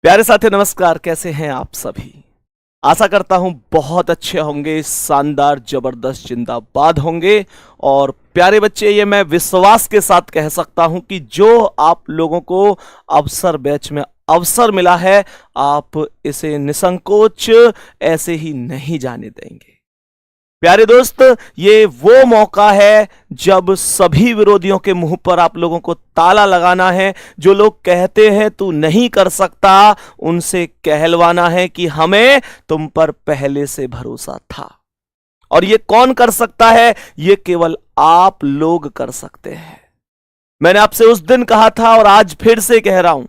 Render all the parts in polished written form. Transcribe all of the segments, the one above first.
प्यारे साथी नमस्कार। कैसे हैं आप सभी? आशा करता हूं बहुत अच्छे होंगे, शानदार, जबरदस्त, जिंदाबाद होंगे। और प्यारे बच्चे, ये मैं विश्वास के साथ कह सकता हूं कि जो आप लोगों को अवसर बैच में अवसर मिला है, आप इसे निसंकोच ऐसे ही नहीं जाने देंगे। प्यारे दोस्त, ये वो मौका है जब सभी विरोधियों के मुंह पर आप लोगों को ताला लगाना है। जो लोग कहते हैं तू नहीं कर सकता, उनसे कहलवाना है कि हमें तुम पर पहले से भरोसा था। और ये कौन कर सकता है? ये केवल आप लोग कर सकते हैं। मैंने आपसे उस दिन कहा था और आज फिर से कह रहा हूं,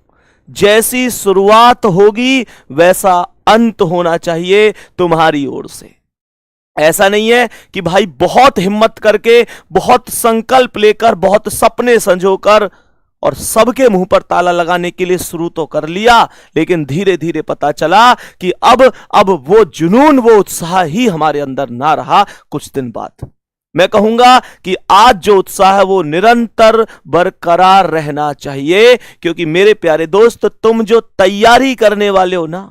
जैसी शुरुआत होगी वैसा अंत होना चाहिए तुम्हारी ओर से। ऐसा नहीं है कि भाई बहुत हिम्मत करके, बहुत संकल्प लेकर, बहुत सपने संजोकर और सबके मुंह पर ताला लगाने के लिए शुरू तो कर लिया, लेकिन धीरे धीरे पता चला कि अब वो जुनून, वो उत्साह ही हमारे अंदर ना रहा। कुछ दिन बाद मैं कहूंगा कि आज जो उत्साह है वो निरंतर बरकरार रहना चाहिए, क्योंकि मेरे प्यारे दोस्त, तुम जो तैयारी करने वाले हो ना,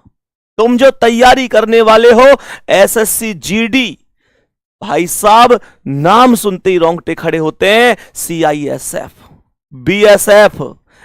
तुम जो तैयारी करने वाले हो एसएससी जीडी, भाई साहब नाम सुनते ही रोंगटे खड़े होते हैं। सीआईएसएफ, बीएसएफ,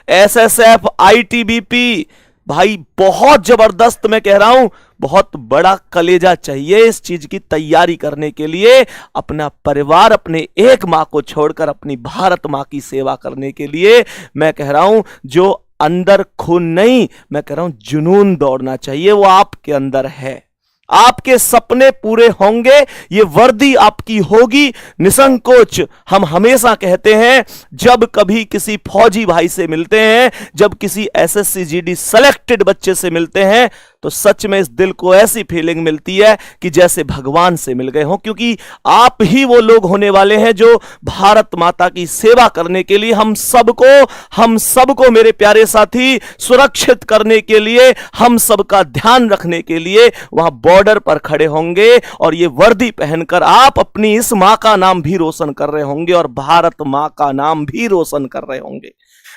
एसएसएफ, आईटीबीपी, भाई बहुत जबरदस्त, मैं कह रहा हूं बहुत बड़ा कलेजा चाहिए इस चीज की तैयारी करने के लिए। अपना परिवार, अपने एक मां को छोड़कर अपनी भारत मां की सेवा करने के लिए, मैं कह रहा हूं जो अंदर खून नहीं, मैं कह रहा हूं जुनून दौड़ना चाहिए, वो आपके अंदर है। आपके सपने पूरे होंगे, ये वर्दी आपकी होगी निसंकोच। हम हमेशा कहते हैं, जब कभी किसी फौजी भाई से मिलते हैं, जब किसी एसएससी जीडी सेलेक्टेड बच्चे से मिलते हैं, तो सच में इस दिल को ऐसी फीलिंग मिलती है कि जैसे भगवान से मिल गए हों, क्योंकि आप ही वो लोग होने वाले हैं जो भारत माता की सेवा करने के लिए हम सबको मेरे प्यारे साथी सुरक्षित करने के लिए, हम सबका ध्यान रखने के लिए वहां बॉर्डर पर खड़े होंगे। और ये वर्दी पहनकर आप अपनी इस मां का नाम भी रोशन कर रहे होंगे और भारत मां का नाम भी रोशन कर रहे होंगे।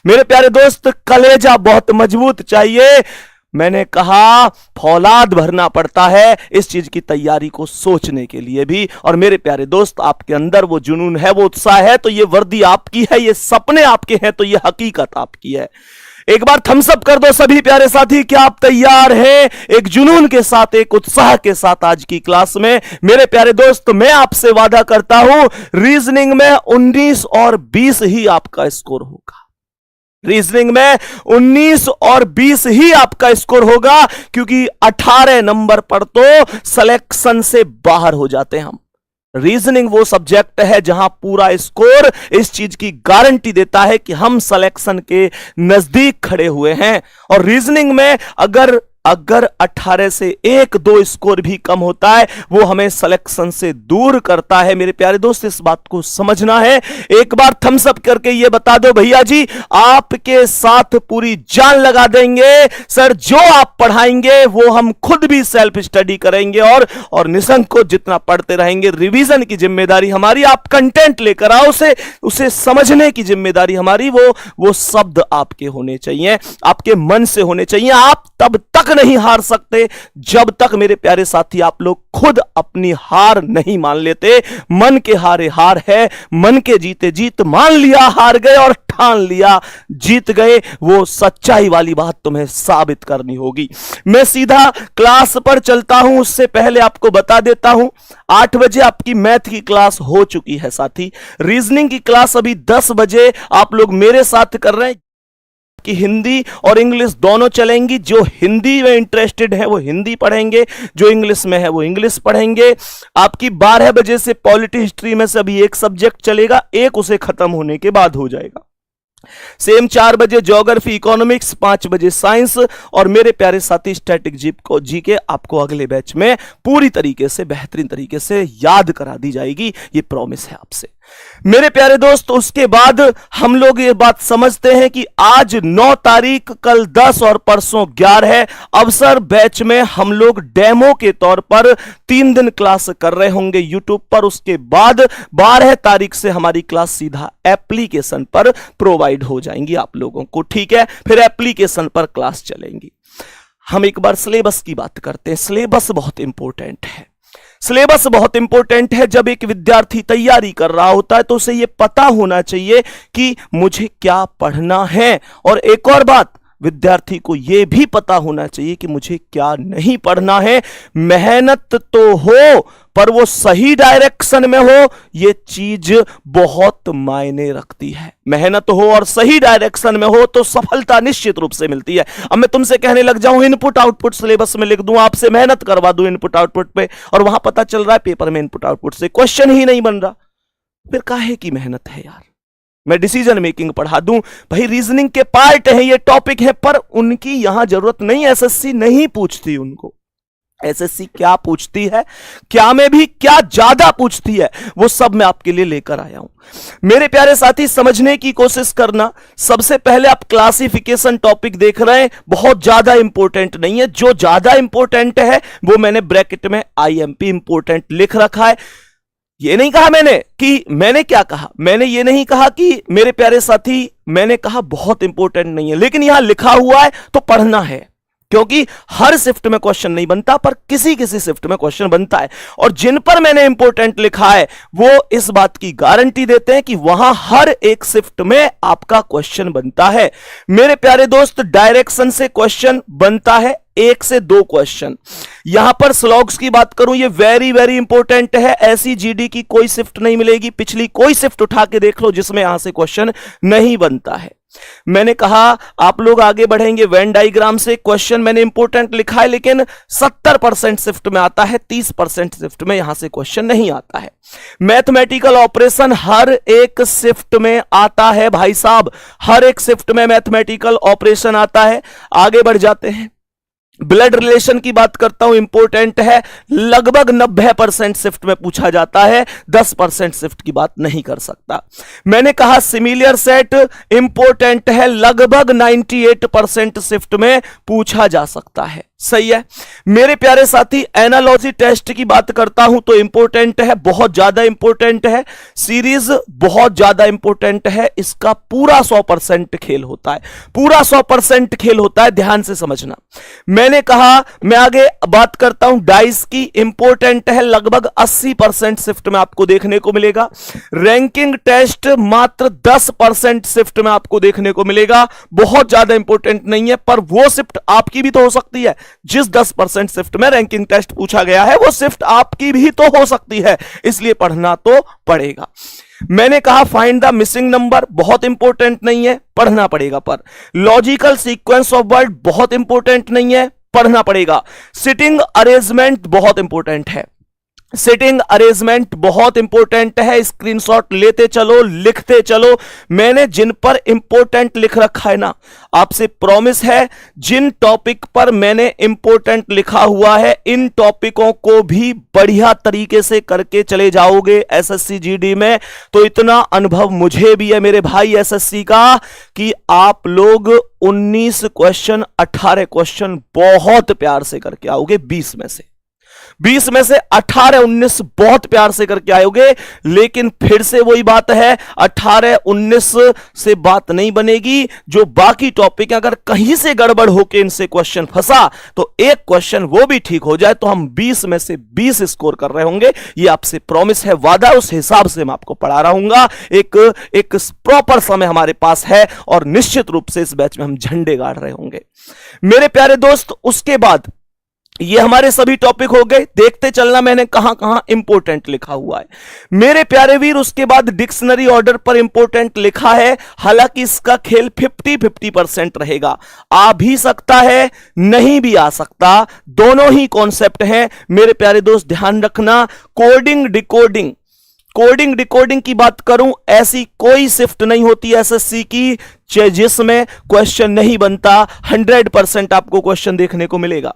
मेरे प्यारे दोस्त, कलेजा बहुत मजबूत चाहिए। मैंने कहा फौलाद भरना पड़ता है इस चीज की तैयारी को सोचने के लिए भी। और मेरे प्यारे दोस्त, आपके अंदर वो जुनून है, वो उत्साह है, तो ये वर्दी आपकी है, ये सपने आपके हैं, तो ये हकीकत आपकी है। एक बार थम्स अप कर दो सभी प्यारे साथी, क्या आप तैयार हैं एक जुनून के साथ, एक उत्साह के साथ आज की क्लास में? मेरे प्यारे दोस्त, मैं आपसे वादा करता हूं, रीजनिंग में 19 और 20 ही आपका स्कोर होगा। रीजनिंग में 19 और 20 ही आपका स्कोर होगा, क्योंकि 18 नंबर पर तो सिलेक्शन से बाहर हो जाते हैं हम। रीजनिंग वो सब्जेक्ट है जहां पूरा स्कोर इस चीज की गारंटी देता है कि हम सिलेक्शन के नजदीक खड़े हुए हैं। और रीजनिंग में अगर 18 से 1-2 स्कोर भी कम होता है, वो हमें सिलेक्शन से दूर करता है। मेरे प्यारे दोस्त, इस बात को समझना है। एक बार थम्स अप करके ये बता दो, भैया जी आपके साथ पूरी जान लगा देंगे सर, जो आप पढ़ाएंगे वो हम खुद भी सेल्फ स्टडी करेंगे और निसंकोच जितना पढ़ते रहेंगे। रिवीजन की जिम्मेदारी हमारी, आप कंटेंट लेकर आओ, उसे समझने की जिम्मेदारी हमारी। वो शब्द आपके होने चाहिए, आपके मन से होने चाहिए। आप तब तक नहीं हार सकते जब तक मेरे प्यारे साथी आप लोग खुद अपनी हार नहीं मान लेते। मन के हारे हार है, मन के जीते जीत। मान लिया हार गए और ठान लिया जीत गए, वो सच्चाई वाली बात तुम्हें साबित करनी होगी। मैं सीधा क्लास पर चलता हूं, उससे पहले आपको बता देता हूं 8 बजे आपकी मैथ की क्लास हो चुकी है साथी। रीजनिंग की क्लास अभी 10 बजे आप लोग मेरे साथ कर रहे हैं कि हिंदी और इंग्लिश दोनों चलेंगी। जो हिंदी में इंटरेस्टेड है वो हिंदी पढ़ेंगे, जो इंग्लिश में है वो इंग्लिश पढ़ेंगे। आपकी 12 बजे से पॉलिटी हिस्ट्री में से अभी एक सब्जेक्ट चलेगा, एक उसे खत्म होने के बाद हो जाएगा। सेम 4 बजे ज्योग्राफी, इकोनॉमिक्स, 5 बजे साइंस। और मेरे प्यारे साथी स्टैटिक जीके आपको अगले बैच में पूरी तरीके से, बेहतरीन तरीके से याद करा दी जाएगी, ये प्रॉमिस है आपसे। मेरे प्यारे दोस्त, उसके बाद हम लोग ये बात समझते हैं कि आज 9 तारीख, कल 10 और परसों 11 है। अवसर बैच में हम लोग डेमो के तौर पर 3 दिन क्लास कर रहे होंगे यूट्यूब पर। उसके बाद 12 तारीख से हमारी क्लास सीधा एप्लीकेशन पर प्रोवाइड हो जाएंगी आप लोगों को, ठीक है? फिर एप्लीकेशन पर क्लास चलेंगी। हम एक बार सिलेबस की बात करते हैं। सिलेबस बहुत इंपॉर्टेंट है। सिलेबस बहुत इंपॉर्टेंट है। जब एक विद्यार्थी तैयारी कर रहा होता है तो उसे यह पता होना चाहिए कि मुझे क्या पढ़ना है, और एक और बात, विद्यार्थी को यह भी पता होना चाहिए कि मुझे क्या नहीं पढ़ना है। मेहनत तो हो पर वो सही डायरेक्शन में हो, यह चीज बहुत मायने रखती है। मेहनत हो और सही डायरेक्शन में हो तो सफलता निश्चित रूप से मिलती है। अब मैं तुमसे कहने लग जाऊं इनपुट आउटपुट सिलेबस में लिख दूं, आपसे मेहनत करवा दूं इनपुट आउटपुट पे, और वहां पता चल रहा है पेपर में इनपुट आउटपुट से क्वेश्चन ही नहीं बन रहा, फिर काहे की मेहनत है यार। मैं डिसीजन मेकिंग पढ़ा दूं, भाई रीजनिंग के पार्ट है, ये टॉपिक है, पर उनकी यहां जरूरत नहीं। एसएससी नहीं पूछती उनको। एसएससी क्या पूछती है, क्या में भी क्या ज्यादा पूछती है, वो सब मैं आपके लिए लेकर आया हूं। मेरे प्यारे साथी, समझने की कोशिश करना। सबसे पहले आप क्लासिफिकेशन टॉपिक देख रहे हैं, बहुत ज्यादा इंपॉर्टेंट नहीं है। जो ज्यादा इंपॉर्टेंट है वो मैंने ब्रैकेट में आईएमपी इंपॉर्टेंट लिख रखा है। ये नहीं कहा मैंने कि, मैंने क्या कहा, मैंने ये नहीं कहा कि मेरे प्यारे साथी, मैंने कहा बहुत इंपॉर्टेंट नहीं है, लेकिन यहां लिखा हुआ है तो पढ़ना है, क्योंकि हर शिफ्ट में क्वेश्चन नहीं बनता, पर किसी किसी शिफ्ट में क्वेश्चन बनता है। और जिन पर मैंने इंपॉर्टेंट लिखा है वो इस बात की गारंटी देते हैं कि वहां हर एक शिफ्ट में आपका क्वेश्चन बनता है। मेरे प्यारे दोस्त, डायरेक्शन से क्वेश्चन बनता है, 1 से 2 क्वेश्चन। यहां पर स्लॉग्स की बात करूं, ये वेरी वेरी इंपॉर्टेंट है। ऐसी जीडी की कोई शिफ्ट नहीं मिलेगी, पिछली कोई शिफ्ट उठा के देख लो जिसमें यहां से क्वेश्चन नहीं बनता है। मैंने कहा आप लोग आगे बढ़ेंगे वेन डायग्राम से, क्वेश्चन मैंने इंपॉर्टेंट लिखा है, लेकिन 70% शिफ्ट में आता है, 30% शिफ्ट में यहां से क्वेश्चन नहीं आता है। मैथमेटिकल ऑपरेशन हर एक शिफ्ट में आता है भाई साहब, हर एक शिफ्ट में मैथमेटिकल ऑपरेशन आता है। आगे बढ़ जाते हैं। ब्लड रिलेशन की बात करता हूं, इंपॉर्टेंट है, लगभग 90% शिफ्ट में पूछा जाता है, 10% शिफ्ट की बात नहीं कर सकता। मैंने कहा सिमिलर सेट इंपॉर्टेंट है, लगभग 98% शिफ्ट में पूछा जा सकता है। सही है मेरे प्यारे साथी। एनालॉजी टेस्ट की बात करता हूं तो इंपॉर्टेंट है, बहुत ज्यादा इंपॉर्टेंट है। सीरीज बहुत ज्यादा इंपॉर्टेंट है, इसका पूरा 100% खेल होता है, पूरा 100% खेल होता है, ध्यान से समझना। मैंने कहा मैं आगे बात करता हूं डाइस की, इंपॉर्टेंट है, लगभग 80% शिफ्ट में आपको देखने को मिलेगा। रैंकिंग टेस्ट मात्र 10% शिफ्ट में आपको देखने को मिलेगा, बहुत ज्यादा इंपॉर्टेंट नहीं है, पर वो शिफ्ट आपकी भी तो हो सकती है। जिस 10% शिफ्ट में रैंकिंग टेस्ट पूछा गया है वो शिफ्ट आपकी भी तो हो सकती है, इसलिए पढ़ना तो पड़ेगा। मैंने कहा फाइंड द मिसिंग नंबर, बहुत इंपॉर्टेंट नहीं है, पढ़ना पड़ेगा। पर लॉजिकल सीक्वेंस ऑफ वर्ड बहुत इंपॉर्टेंट नहीं है, पढ़ना पड़ेगा। सिटिंग अरेंजमेंट बहुत इंपॉर्टेंट है, सिटिंग अरेंजमेंट बहुत इंपॉर्टेंट है, स्क्रीनशॉट लेते चलो, लिखते चलो। मैंने जिन पर इंपॉर्टेंट लिख रखा है ना, आपसे प्रॉमिस है जिन टॉपिक पर मैंने इंपॉर्टेंट लिखा हुआ है इन टॉपिकों को भी बढ़िया तरीके से करके चले जाओगे एसएससी जीडी में, तो इतना अनुभव मुझे भी है मेरे भाई एसएससी का कि आप लोग 19 क्वेश्चन 18 क्वेश्चन बहुत प्यार से करके आओगे। 20 में से 18-19 बहुत प्यार से करके आयोगे। लेकिन फिर से वही बात है, 18-19 से बात नहीं बनेगी। जो बाकी टॉपिक अगर कहीं से गड़बड़ होके इनसे क्वेश्चन फंसा तो एक क्वेश्चन वो भी ठीक हो जाए तो हम 20 में से 20 स्कोर कर रहे होंगे। ये आपसे प्रॉमिस है, वादा, उस हिसाब से मैं आपको पढ़ा रहा हूंगा। एक प्रॉपर समय हमारे पास है और निश्चित रूप से इस बैच में हम झंडे गाड़ रहे होंगे मेरे प्यारे दोस्त। उसके बाद ये हमारे सभी टॉपिक हो गए, देखते चलना मैंने कहां कहां इंपॉर्टेंट लिखा हुआ है मेरे प्यारे वीर। उसके बाद डिक्शनरी ऑर्डर पर इंपॉर्टेंट लिखा है, हालांकि इसका खेल 50-50% रहेगा, आ भी सकता है नहीं भी आ सकता, दोनों ही कॉन्सेप्ट हैं मेरे प्यारे दोस्त, ध्यान रखना। कोडिंग डिकोडिंग की बात करूं, ऐसी कोई शिफ्ट नहीं होती एसएससी की जिसमें क्वेश्चन नहीं बनता, 100% आपको क्वेश्चन देखने को मिलेगा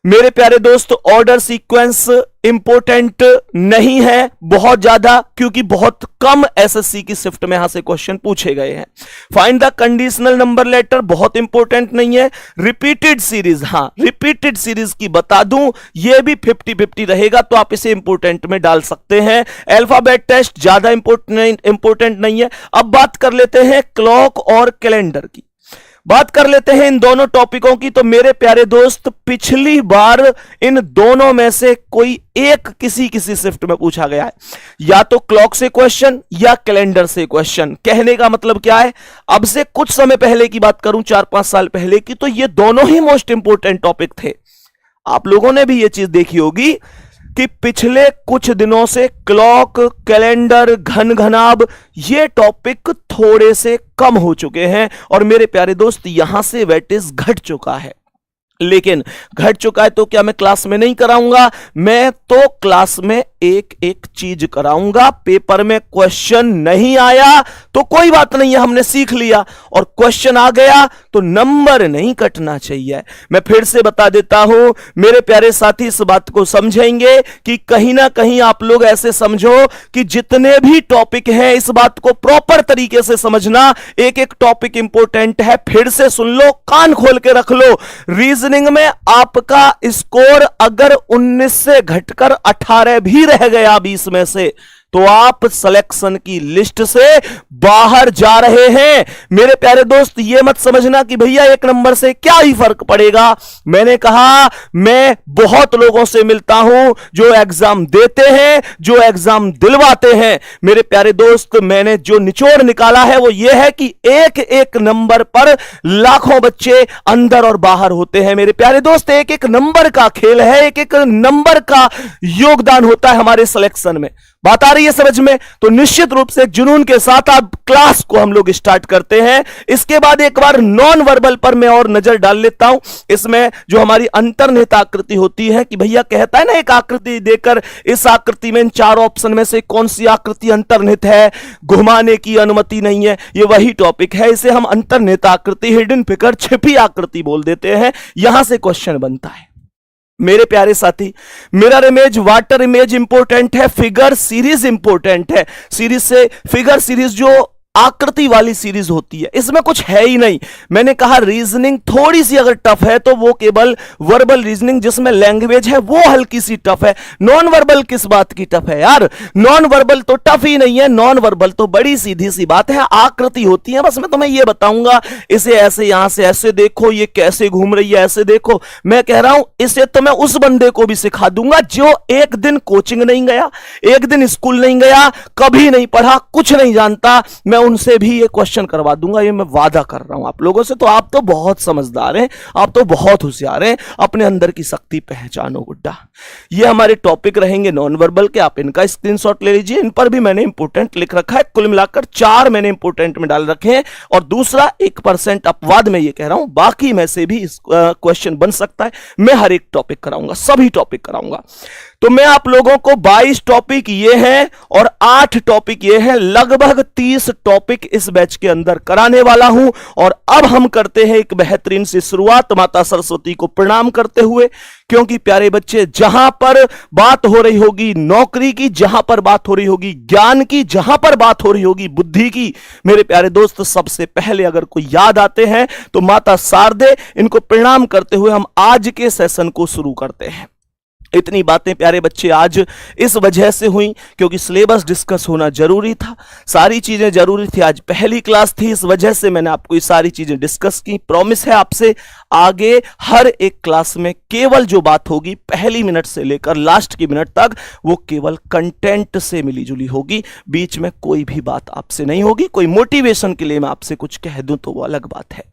मेरे प्यारे दोस्त। ऑर्डर सीक्वेंस इंपॉर्टेंट नहीं है बहुत ज्यादा, क्योंकि बहुत कम एसएससी की शिफ्ट में यहां से क्वेश्चन पूछे गए हैं। Find the conditional number letter बहुत इंपॉर्टेंट नहीं है। रिपीटेड सीरीज, हां रिपीटेड सीरीज की बता दूं, यह भी 50-50 रहेगा, तो आप इसे इंपॉर्टेंट में डाल सकते हैं। अल्फाबेट टेस्ट ज्यादा इंपॉर्टेंट नहीं है। अब बात कर लेते हैं क्लॉक और कैलेंडर की। बात कर लेते हैं इन दोनों टॉपिकों की। तो मेरे प्यारे दोस्त, पिछली बार इन दोनों में से कोई एक किसी शिफ्ट में पूछा गया है, या तो क्लॉक से क्वेश्चन या कैलेंडर से क्वेश्चन। कहने का मतलब क्या है, अब से कुछ समय पहले की बात करूं, 4-5 साल पहले की, तो ये दोनों ही मोस्ट इंपोर्टेंट टॉपिक थे। आप लोगों ने भी ये चीज देखी होगी कि पिछले कुछ दिनों से क्लॉक, कैलेंडर, घन घनाभ, ये टॉपिक थोड़े से कम हो चुके हैं और मेरे प्यारे दोस्त यहां से वेटेज घट चुका है। लेकिन घट चुका है तो क्या मैं क्लास में नहीं कराऊंगा? मैं तो क्लास में एक एक चीज कराऊंगा। पेपर में क्वेश्चन नहीं आया तो कोई बात नहीं है, हमने सीख लिया, और क्वेश्चन आ गया तो नंबर नहीं कटना चाहिए। मैं फिर से बता देता हूं, मेरे प्यारे साथी इस बात को समझेंगे कि कहीं ना कहीं आप लोग ऐसे समझो कि जितने भी टॉपिक हैं, इस बात को प्रॉपर तरीके से समझना। एक एक टॉपिक इंपॉर्टेंट है, फिर से सुन लो, कान खोल के रख लो। रीजनिंग में आपका स्कोर अगर 19 से घटकर 18 भी रह गया 20 में से, तो आप सिलेक्शन की लिस्ट से बाहर जा रहे हैं। मेरे प्यारे दोस्त, ये मत समझना कि भैया एक नंबर से क्या ही फर्क पड़ेगा। मैंने कहा, मैं बहुत लोगों से मिलता हूं जो एग्जाम देते हैं, जो एग्जाम दिलवाते हैं। मेरे प्यारे दोस्त, मैंने जो निचोड़ निकाला है वो ये है कि एक एक नंबर पर लाखों बच्चे अंदर और बाहर होते हैं। मेरे प्यारे दोस्त, एक एक नंबर का खेल है, एक एक नंबर का योगदान होता है हमारे सिलेक्शन में। बात आ रही है समझ में? तो निश्चित रूप से जुनून के साथ आप क्लास को हम लोग स्टार्ट करते हैं। इसके बाद एक बार नॉन वर्बल पर मैं और नजर डाल लेता हूं। इसमें जो हमारी अंतर्निहित आकृति होती है कि भैया कहता है ना, एक आकृति देकर इस आकृति में इन 4 ऑप्शन में से कौन सी आकृति अंतर्निहित है, घुमाने की अनुमति नहीं है, ये वही टॉपिक है। इसे हम अंतर्निहित आकृति, हिडन फिगर, छिपी आकृति बोल देते हैं। यहां से क्वेश्चन बनता है। मेरे प्यारे साथी, mirror image, water image important है, फिगर सीरीज इंपॉर्टेंट है। सीरीज से फिगर सीरीज जो आकृति वाली सीरीज होती है, इसमें कुछ है ही नहीं। मैंने कहा रीजनिंग थोड़ी सी अगर टफ है तो वो केवल वर्बल रीजनिंग जिसमें लैंग्वेज है वो हल्की सी टफ है। नॉन वर्बल किस बात की टफ है यार? नॉन वर्बल तो टफ ही नहीं है, नॉन वर्बल तो बड़ी सीधी सी बात है, आकृति होती है। बस मैं तुम्हें ये बताऊंगा, इसे ऐसे यहां से ऐसे देखो, ये कैसे घूम रही है ऐसे देखो। मैं कह रहा हूं इसे तो मैं उस बंदे को भी सिखा दूंगा जो एक दिन कोचिंग नहीं गया, एक दिन स्कूल नहीं गया, कभी नहीं पढ़ा, कुछ नहीं जानता। मैं उनसे भी ये क्वेश्चन करवा दूंगा, ये मैं वादा कर रहा हूं आप लोगों से। तो आप तो बहुत समझदार हैं, आप तो बहुत होशियार हैं, अपने अंदर की शक्ति पहचानो गुड्डा। ये हमारे टॉपिक रहेंगे नॉन वर्बल के, आप इनका स्क्रीनशॉट ले लीजिए। इन पर भी मैंने इंपोर्टेंट लिख रखा है, कुल मिलाकर 4 मैंने इंपोर्टेंट में डाल रखे हैं, और दूसरा 1% अपवाद में ये कह रहा हूं, बाकी में से भी क्वेश्चन बन सकता है। मैं हर एक टॉपिक कराऊंगा, सभी टॉपिक कराऊंगा। तो मैं आप लोगों को 22 टॉपिक ये हैं और 8 टॉपिक ये हैं, लगभग 30 टॉपिक इस बैच के अंदर कराने वाला हूं। और अब हम करते हैं एक बेहतरीन सी शुरुआत, माता सरस्वती को प्रणाम करते हुए, क्योंकि प्यारे बच्चे, जहां पर बात हो रही होगी नौकरी की, जहां पर बात हो रही होगी ज्ञान की, जहां पर बात हो रही होगी बुद्धि की, मेरे प्यारे दोस्त, सबसे पहले अगर कोई याद आते हैं तो माता शारदे, इनको प्रणाम करते हुए हम आज के सेशन को शुरू करते हैं। इतनी बातें प्यारे बच्चे आज इस वजह से हुई क्योंकि सिलेबस डिस्कस होना जरूरी था, सारी चीजें जरूरी थी। आज पहली क्लास थी, इस वजह से मैंने आपको ये सारी चीजें डिस्कस की। प्रॉमिस है आपसे, आगे हर एक क्लास में केवल जो बात होगी पहली मिनट से लेकर लास्ट की मिनट तक, वो केवल कंटेंट से मिली जुली होगी। बीच में कोई भी बात आपसे नहीं होगी। कोई मोटिवेशन के लिए मैं आपसे कुछ कह दूं तो वो अलग बात है।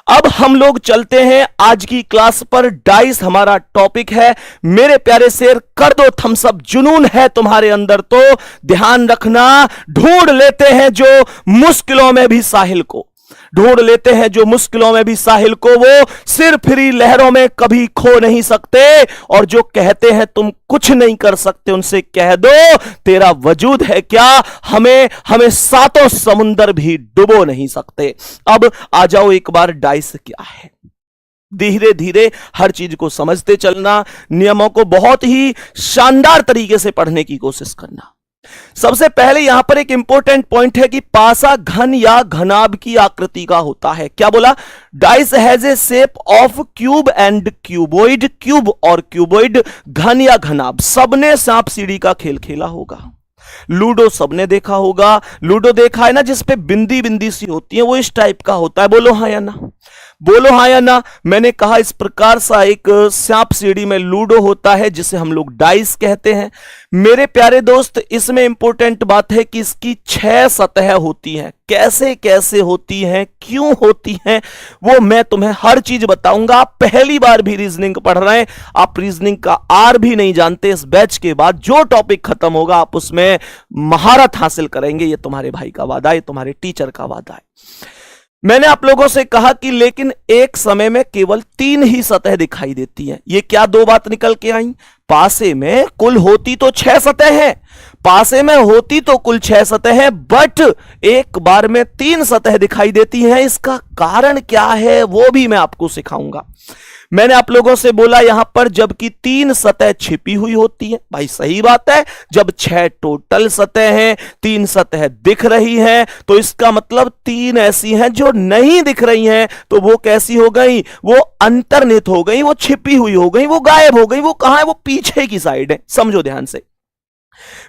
अब हम लोग चलते हैं आज की क्लास पर। डाइस हमारा टॉपिक है। मेरे प्यारे शेर, कर दो थम्स अप, जुनून है तुम्हारे अंदर तो ध्यान रखना। ढूंढ लेते हैं जो मुश्किलों में भी साहिल को, ढूंढ लेते हैं जो मुश्किलों में भी साहिल को, वो सिर फिरी लहरों में कभी खो नहीं सकते। और जो कहते हैं तुम कुछ नहीं कर सकते, उनसे कह दो तेरा वजूद है क्या, हमें सातों समुंदर भी डुबो नहीं सकते। अब आ जाओ एक बार, डाइस क्या है। धीरे धीरे हर चीज को समझते चलना, नियमों को बहुत ही शानदार तरीके से पढ़ने की कोशिश करना। सबसे पहले यहां पर एक इंपॉर्टेंट पॉइंट है कि पासा घन या घनाभ की आकृति का होता है। क्या बोला? Dice has A shape of cube and cuboid. Cube और क्यूबॉइड, घन या घनाभ। सबने सांप सीढ़ी का खेल खेला होगा। लूडो सबने देखा होगा। लूडो देखा है ना, जिसपे बिंदी बिंदी सी होती है, वो इस टाइप का होता है। बोलो हाँ या ना। बोलो हाँ या ना। मैंने कहा इस प्रकार सा एक सांप सीढ़ी में लूडो होता है जिसे हम लोग डाइस कहते हैं। मेरे प्यारे दोस्त, इसमें इंपॉर्टेंट बात है कि इसकी 6 सतह होती हैं। कैसे कैसे होती हैं, क्यों होती हैं, वो मैं तुम्हें हर चीज बताऊंगा। आप पहली बार भी रीजनिंग पढ़ रहे हैं, आप रीजनिंग का आर भी नहीं जानते, इस बैच के बाद जो टॉपिक खत्म होगा आप उसमें महारत हासिल करेंगे। ये तुम्हारे भाई का वादा है, तुम्हारे टीचर का वादा है। मैंने आप लोगों से कहा कि लेकिन एक समय में केवल 3 ही सतह दिखाई देती हैं। ये क्या 2 बात निकल के आई? पासे में कुल होती तो 6 सतह है, पासे में होती तो कुल 6 सतह है, बट एक बार में 3 सतह दिखाई देती हैं। इसका कारण क्या है वो भी मैं आपको सिखाऊंगा। मैंने आप लोगों से बोला यहां पर जबकि 3 सतह छिपी हुई होती है। भाई सही बात है, जब 6 टोटल सतह हैं, 3 सतह दिख रही हैं, तो इसका मतलब 3 ऐसी हैं जो नहीं दिख रही हैं। तो वो कैसी हो गई? वो अंतर्निहित हो गई, वो छिपी हुई हो गई, वो गायब हो गई। वो कहां है? वो पीछे की साइड है। समझो ध्यान से।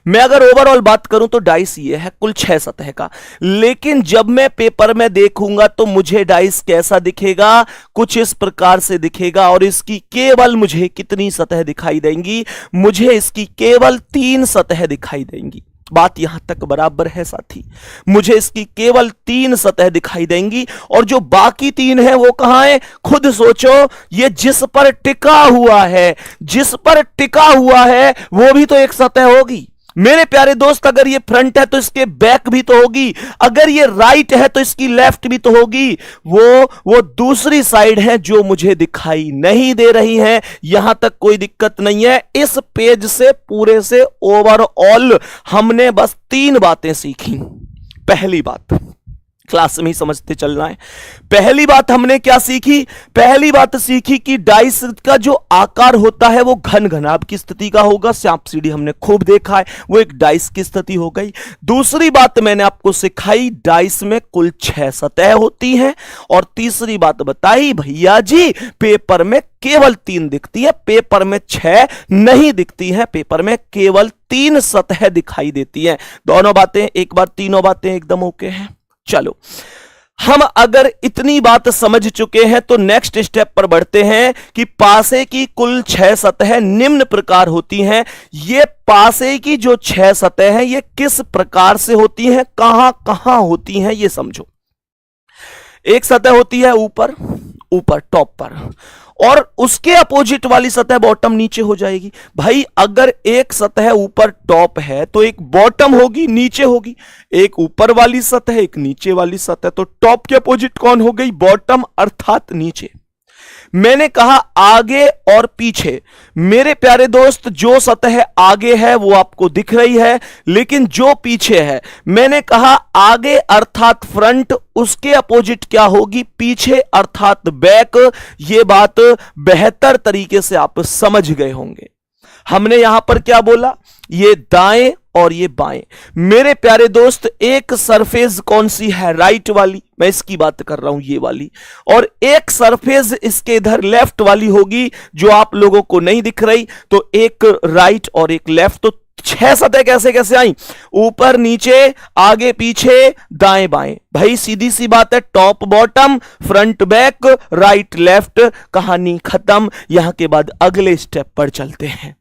मैं अगर ओवरऑल बात करूं तो डाइस ये है कुल 6 सतह का, लेकिन जब मैं पेपर में देखूंगा तो मुझे डाइस कैसा दिखेगा? कुछ इस प्रकार से दिखेगा। और इसकी केवल मुझे कितनी सतह दिखाई देंगी? मुझे इसकी केवल 3 सतह दिखाई देंगी। बात यहां तक बराबर है साथी? मुझे इसकी केवल 3 सतह दिखाई देंगी, और जो बाकी 3 है वो कहां है? खुद सोचो। ये जिस पर टिका हुआ है, जिस पर टिका हुआ है वो भी तो एक सतह होगी मेरे प्यारे दोस्त। अगर ये फ्रंट है तो इसके बैक भी तो होगी, अगर ये राइट है तो इसकी लेफ्ट भी तो होगी। वो दूसरी साइड है जो मुझे दिखाई नहीं दे रही है। यहां तक कोई दिक्कत नहीं है। इस पेज से पूरे से ओवरऑल हमने बस 3 बातें सीखी। पहली बात, क्लास में ही समझते चलना है। पहली बात हमने क्या सीखी? पहली बात सीखी कि डाइस का जो आकार होता है वो घन घनाभ की स्थिति का होगा। सांप सीढ़ी हमने खूब देखा है, वो एक डाइस की स्थिति हो गई। दूसरी बात मैंने आपको सिखाई, डाइस में कुल 6 सतह होती हैं। और तीसरी बात बताई, भैया जी पेपर में केवल 3 दिखती है, पेपर में 6 नहीं दिखती है, पेपर में केवल 3 सतह दिखाई देती है। दोनों बातें एक बार, तीनों बातें एकदम ओके हैं। चलो, हम अगर इतनी बात समझ चुके हैं तो नेक्स्ट स्टेप पर बढ़ते हैं कि पासे की कुल 6 सतह निम्न प्रकार होती हैं। ये पासे की जो 6 सतह हैं ये किस प्रकार से होती हैं, कहां कहां होती हैं, ये समझो। एक सतह होती है ऊपर, ऊपर टॉप पर, और उसके अपोजिट वाली सतह बॉटम नीचे हो जाएगी। भाई अगर एक सतह ऊपर टॉप है तो एक बॉटम होगी, नीचे होगी। एक ऊपर वाली सतह, एक नीचे वाली सतह, तो टॉप के अपोजिट कौन हो गई? बॉटम, अर्थात नीचे। मैंने कहा आगे और पीछे। मेरे प्यारे दोस्त, जो सतह आगे है वो आपको दिख रही है, लेकिन जो पीछे है, मैंने कहा आगे अर्थात फ्रंट, उसके अपोजिट क्या होगी? पीछे अर्थात बैक। ये बात बेहतर तरीके से आप समझ गए होंगे। हमने यहां पर क्या बोला? ये दाएं और ये बाएं। मेरे प्यारे दोस्त, एक सरफेस कौन सी है? राइट वाली, मैं इसकी बात कर रहा हूं, ये वाली। और एक सरफेस इसके इधर लेफ्ट वाली होगी जो आप लोगों को नहीं दिख रही। तो एक राइट और एक लेफ्ट, तो 6 सतह कैसे कैसे आई? ऊपर नीचे, आगे पीछे, दाएं बाएं। भाई सीधी सी बात है, top bottom, front back, right left, कहानी खत्म। यहां के बाद अगले स्टेप पर चलते हैं,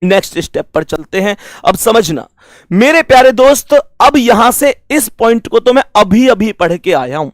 नेक्स्ट स्टेप पर चलते हैं। अब समझना मेरे प्यारे दोस्त, अब यहां से इस पॉइंट को तो मैं अभी अभी पढ़ के आया हूं,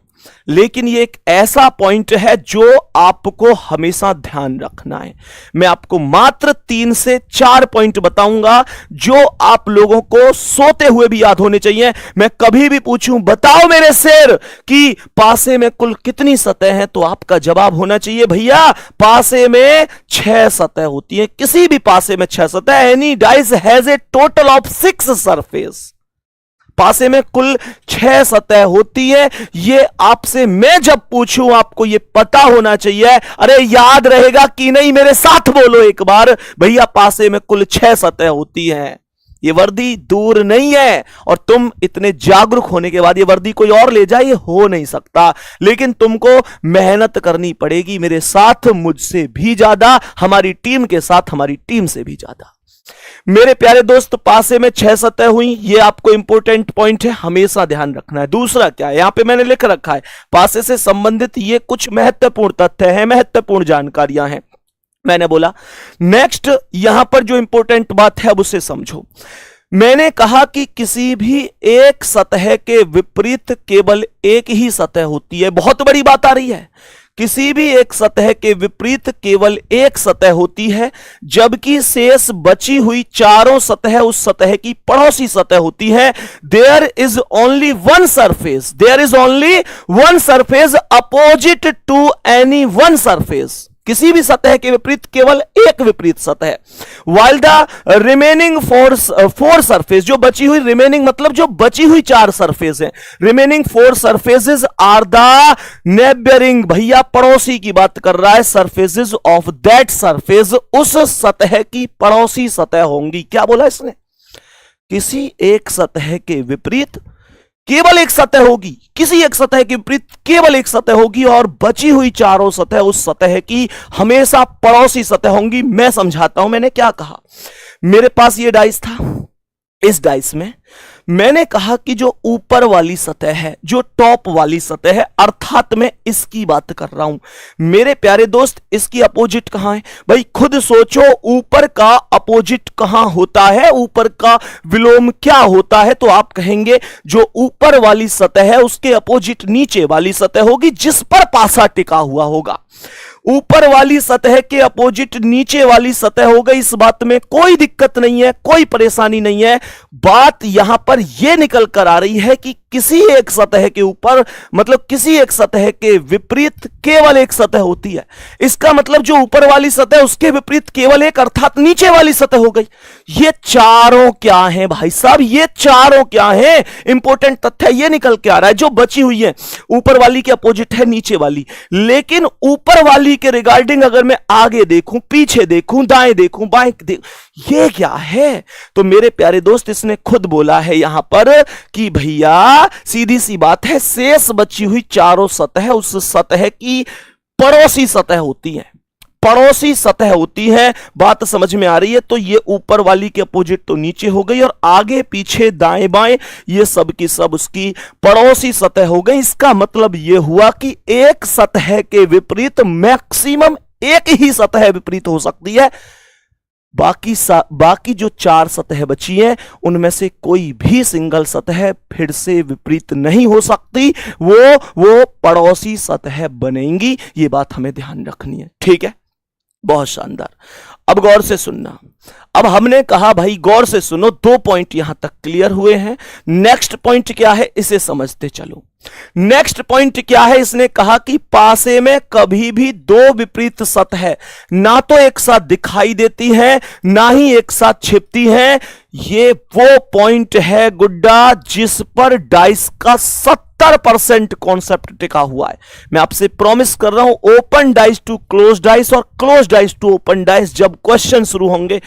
लेकिन ये एक ऐसा पॉइंट है जो आपको हमेशा ध्यान रखना है। मैं आपको मात्र 3 से 4 पॉइंट बताऊंगा जो आप लोगों को सोते हुए भी याद होने चाहिए। मैं कभी भी पूछूं बताओ मेरे शेर कि पासे में कुल कितनी सतह हैं, तो आपका जवाब होना चाहिए भैया पासे में 6 सतह होती है। किसी भी पासे में 6 सतह। Any dice has a total of 6 surface. पासे में कुल 6 सतह होती है। ये आपसे मैं जब पूछूं आपको ये पता होना चाहिए। अरे याद रहेगा कि नहीं? मेरे साथ बोलो एक बार, भैया पासे में कुल 6 सतह होती है। ये वर्दी दूर नहीं है, और तुम इतने जागरूक होने के बाद ये वर्दी कोई और ले जाए, ये हो नहीं सकता। लेकिन तुमको मेहनत करनी पड़ेगी मेरे साथ, मुझसे भी ज्यादा, हमारी टीम के साथ, हमारी टीम से भी ज्यादा। मेरे प्यारे दोस्त, पासे में 6 सतह हुई, ये आपको इंपॉर्टेंट पॉइंट है, हमेशा ध्यान रखना है। दूसरा क्या है, यहां पे मैंने लिख रखा है पासे से संबंधित ये कुछ महत्वपूर्ण तथ्य हैं, महत्वपूर्ण जानकारियां हैं। मैंने बोला नेक्स्ट, यहां पर जो इंपॉर्टेंट बात है अब उसे समझो। मैंने कहा कि किसी भी एक सतह के विपरीत केवल एक ही सतह होती है। बहुत बड़ी बात आ रही है। किसी भी एक सतह के विपरीत केवल एक सतह होती है, जबकि शेष बची हुई चारों सतह उस सतह की पड़ोसी सतह होती है। There is only one surface, there is only one surface opposite to any one surface. किसी भी सतह के विपरीत केवल एक विपरीत सतह। While the remaining four surface, जो बची हुई, रिमेनिंग मतलब जो बची हुई 4 सरफेस हैं, remaining 4 surfaces are the neighbouring, भैया पड़ोसी की बात कर रहा है, सरफेसेस ऑफ दैट सरफेस, उस सतह की पड़ोसी सतह होंगी। क्या बोला इसने? किसी एक सतह के विपरीत केवल एक सतह होगी, किसी एक सतह के विपरीत केवल एक सतह होगी, और बची हुई चारों सतह उस सतह की हमेशा पड़ोसी सतह होंगी। मैं समझाता हूं मैंने क्या कहा। मेरे पास ये डाइस था, इस डाइस में मैंने कहा कि जो ऊपर वाली सतह है, जो टॉप वाली सतह है, अर्थात मैं इसकी बात कर रहा हूं। मेरे प्यारे दोस्त, इसकी अपोजिट कहां है? भाई खुद सोचो, ऊपर का अपोजिट कहां होता है, ऊपर का विलोम क्या होता है? तो आप कहेंगे जो ऊपर वाली सतह है उसके अपोजिट नीचे वाली सतह होगी, जिस पर पासा टिका हुआ होगा। ऊपर वाली सतह के अपोजिट नीचे वाली सतह हो गई, इस बात में कोई दिक्कत नहीं है, कोई परेशानी नहीं है। बात यहां पर यह निकल कर आ रही है कि किसी एक सतह के ऊपर, मतलब किसी एक सतह के विपरीत केवल एक सतह होती है। इसका मतलब जो ऊपर वाली सतह उसके विपरीत केवल एक, अर्थात नीचे वाली सतह हो गई। ये चारों क्या हैं भाई साहब? ये चारों क्या हैं? इंपॉर्टेंट तथ्य ये निकल के आ रहा है। जो बची हुई है ऊपर वाली के अपोजिट है नीचे वाली, लेकिन ऊपर वाली के रिगार्डिंग अगर मैं आगे देखूं, पीछे देखूं, दाएं देखूं, बाएं देखूं, ये क्या है? तो मेरे प्यारे दोस्त, इसने खुद बोला है यहां पर कि भैया सीधी सी बात है, शेष बची हुई चारों सतह उस सतह की पड़ोसी सतह होती है, पड़ोसी सतह होती है। बात समझ में आ रही है? तो ये ऊपर वाली के अपोजिट तो नीचे हो गई, और आगे पीछे दाएं बाएं ये सब की सब उसकी पड़ोसी सतह हो गई। इसका मतलब ये हुआ कि एक सतह के विपरीत मैक्सिमम एक ही सतह विपरीत हो सकती है। बाकी जो 4 सतह बची हैं उनमें से कोई भी सिंगल सतह फिर से विपरीत नहीं हो सकती, वो पड़ोसी सतह बनेंगी। ये बात हमें ध्यान रखनी है, ठीक है? बहुत शानदार। अब गौर से सुनना। अब हमने कहा भाई गौर से सुनो, 2 पॉइंट यहां तक क्लियर हुए हैं। नेक्स्ट पॉइंट क्या है इसे समझते चलो। नेक्स्ट पॉइंट क्या है? इसने कहा कि पासे में कभी भी 2 विपरीत सतह ना तो एक साथ दिखाई देती हैं, ना ही एक साथ छिपती हैं। ये वो पॉइंट है गुड्डा जिस पर डाइस का 70% कॉन्सेप्ट टिका हुआ है। मैं आपसे प्रॉमिस कर रहा हूं, open dice to close dice और close dice to open dice जब क्वेश्चन शुरू होंगे,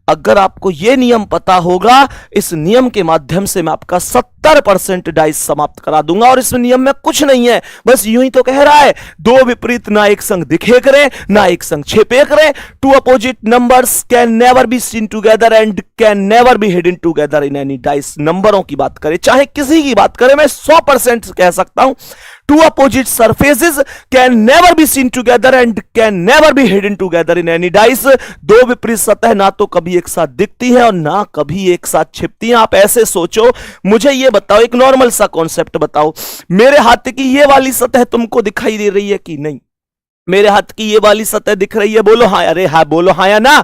अगर आपको यह नियम पता होगा, इस नियम के माध्यम से मैं आपका 70% डाइस समाप्त करा दूंगा। और इस नियम में कुछ नहीं है, बस यूं ही तो कह रहा है, 2 विपरीत ना एक संग दिखे करें, ना एक संग छिपे करें। 2 opposite numbers can never be seen together and can never be hidden together in any dice. नंबरों की बात करें, चाहे किसी की बात करें, मैं 100% कह सकता हूं 2 opposite surfaces can never be seen together and can never be hidden together in any dice। 2 विपरीत सतह ना तो कभी एक साथ दिखती है और ना कभी एक साथ छिपती हैं। आप ऐसे सोचो, मुझे ये बताओ, एक नॉर्मल सा कॉन्सेप्ट बताओ, मेरे हाथ की ये वाली सतह तुमको दिखाई दे रही है कि नहीं? मेरे हाथ की ये वाली सतह दिख रही है? बोलो हाँ, अरे हाँ बोलो हाँ या ना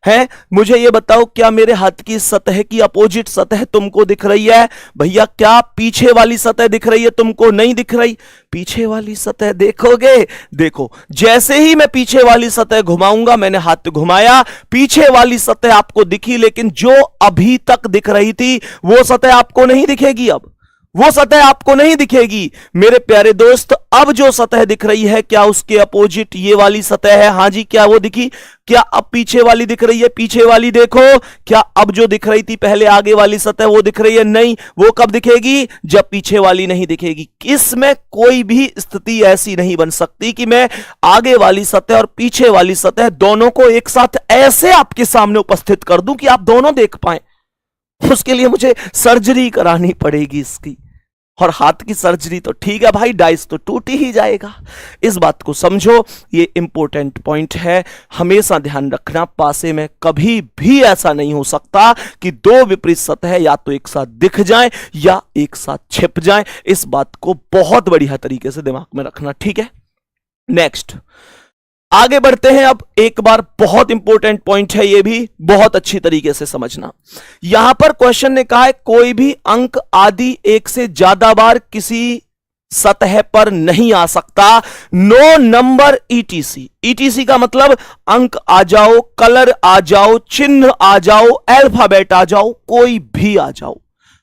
है। मुझे ये बताओ, क्या मेरे हाथ की सतह की अपोजिट सतह तुमको दिख रही है? भैया क्या पीछे वाली सतह दिख रही है तुमको? नहीं दिख रही। पीछे वाली सतह देखोगे, देखो जैसे ही मैं पीछे वाली सतह घुमाऊंगा, मैंने हाथ घुमाया, पीछे वाली सतह आपको दिखी, लेकिन जो अभी तक दिख रही थी वो सतह आपको नहीं दिखेगी। अब वो सतह आपको नहीं दिखेगी मेरे प्यारे दोस्त। अब जो सतह दिख रही है क्या उसके अपोजिट ये वाली सतह है? हां जी, क्या वो दिखी? क्या अब पीछे वाली दिख रही है? पीछे वाली देखो। क्या अब जो दिख रही थी पहले आगे वाली सतह वो दिख रही है? नहीं। वो कब दिखेगी? जब पीछे वाली नहीं दिखेगी। इसमें कोई भी स्थिति ऐसी नहीं बन सकती कि मैं आगे वाली सतह और पीछे वाली सतह दोनों को एक साथ ऐसे आपके सामने उपस्थित कर दूं कि आप दोनों देख पाए। उसके लिए मुझे सर्जरी करानी पड़ेगी इसकी, और हाथ की सर्जरी तो ठीक है भाई, डाइस तो टूट ही जाएगा। इस बात को समझो, ये इंपॉर्टेंट पॉइंट है, हमेशा ध्यान रखना। पासे में कभी भी ऐसा नहीं हो सकता कि दो विपरीत सतह या तो एक साथ दिख जाएं या एक साथ छिप जाएं। इस बात को बहुत बढ़िया तरीके से दिमाग में रखना, ठीक है। नेक्स्ट आगे बढ़ते हैं। अब एक बार बहुत इंपॉर्टेंट पॉइंट है, ये भी बहुत अच्छी तरीके से समझना। यहां पर क्वेश्चन ने कहा है कोई भी अंक आदि एक से ज्यादा बार किसी सतह पर नहीं आ सकता। No number etc. ईटीसी का मतलब अंक आ जाओ, कलर आ जाओ, चिन्ह आ जाओ, अल्फाबेट आ जाओ, कोई भी आ जाओ।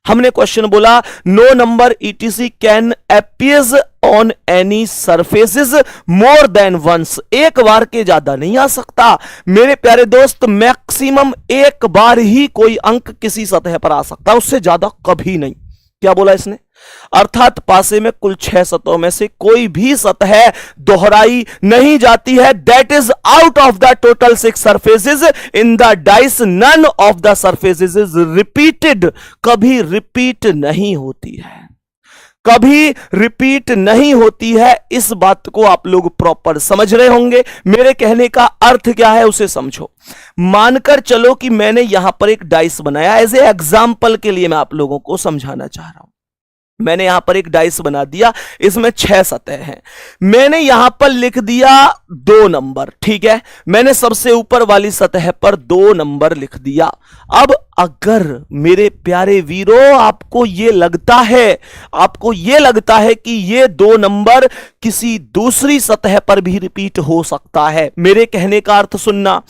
हमने क्वेश्चन बोला no number ETC can appears on any surfaces more than once. एक बार के ज्यादा नहीं आ सकता मेरे प्यारे दोस्त। मैक्सिमम एक बार ही कोई अंक किसी सतह पर आ सकता, उससे ज्यादा कभी नहीं। क्या बोला इसने? अर्थात पासे में कुल 6 सतहों में से कोई भी सतह दोहराई नहीं जाती है। That is out of the total 6 surfaces in the dice none of the surfaces is repeated. कभी रिपीट नहीं होती है, कभी रिपीट नहीं होती है। इस बात को आप लोग प्रॉपर समझ रहे होंगे। मेरे कहने का अर्थ क्या है उसे समझो। मानकर चलो कि मैंने यहां पर एक डाइस बनाया, एज ए एग्जाम्पल के लिए मैं आप लोगों को समझाना चाह रहा हूं। मैंने यहां पर एक डाइस बना दिया, इसमें 6 सतह हैं। मैंने यहां पर लिख दिया 2 नंबर, ठीक है। मैंने सबसे ऊपर वाली सतह पर 2 नंबर लिख दिया। अब अगर मेरे प्यारे वीरों आपको यह लगता है कि ये 2 नंबर किसी दूसरी सतह पर भी रिपीट हो सकता है, मेरे कहने का अर्थ सुनना।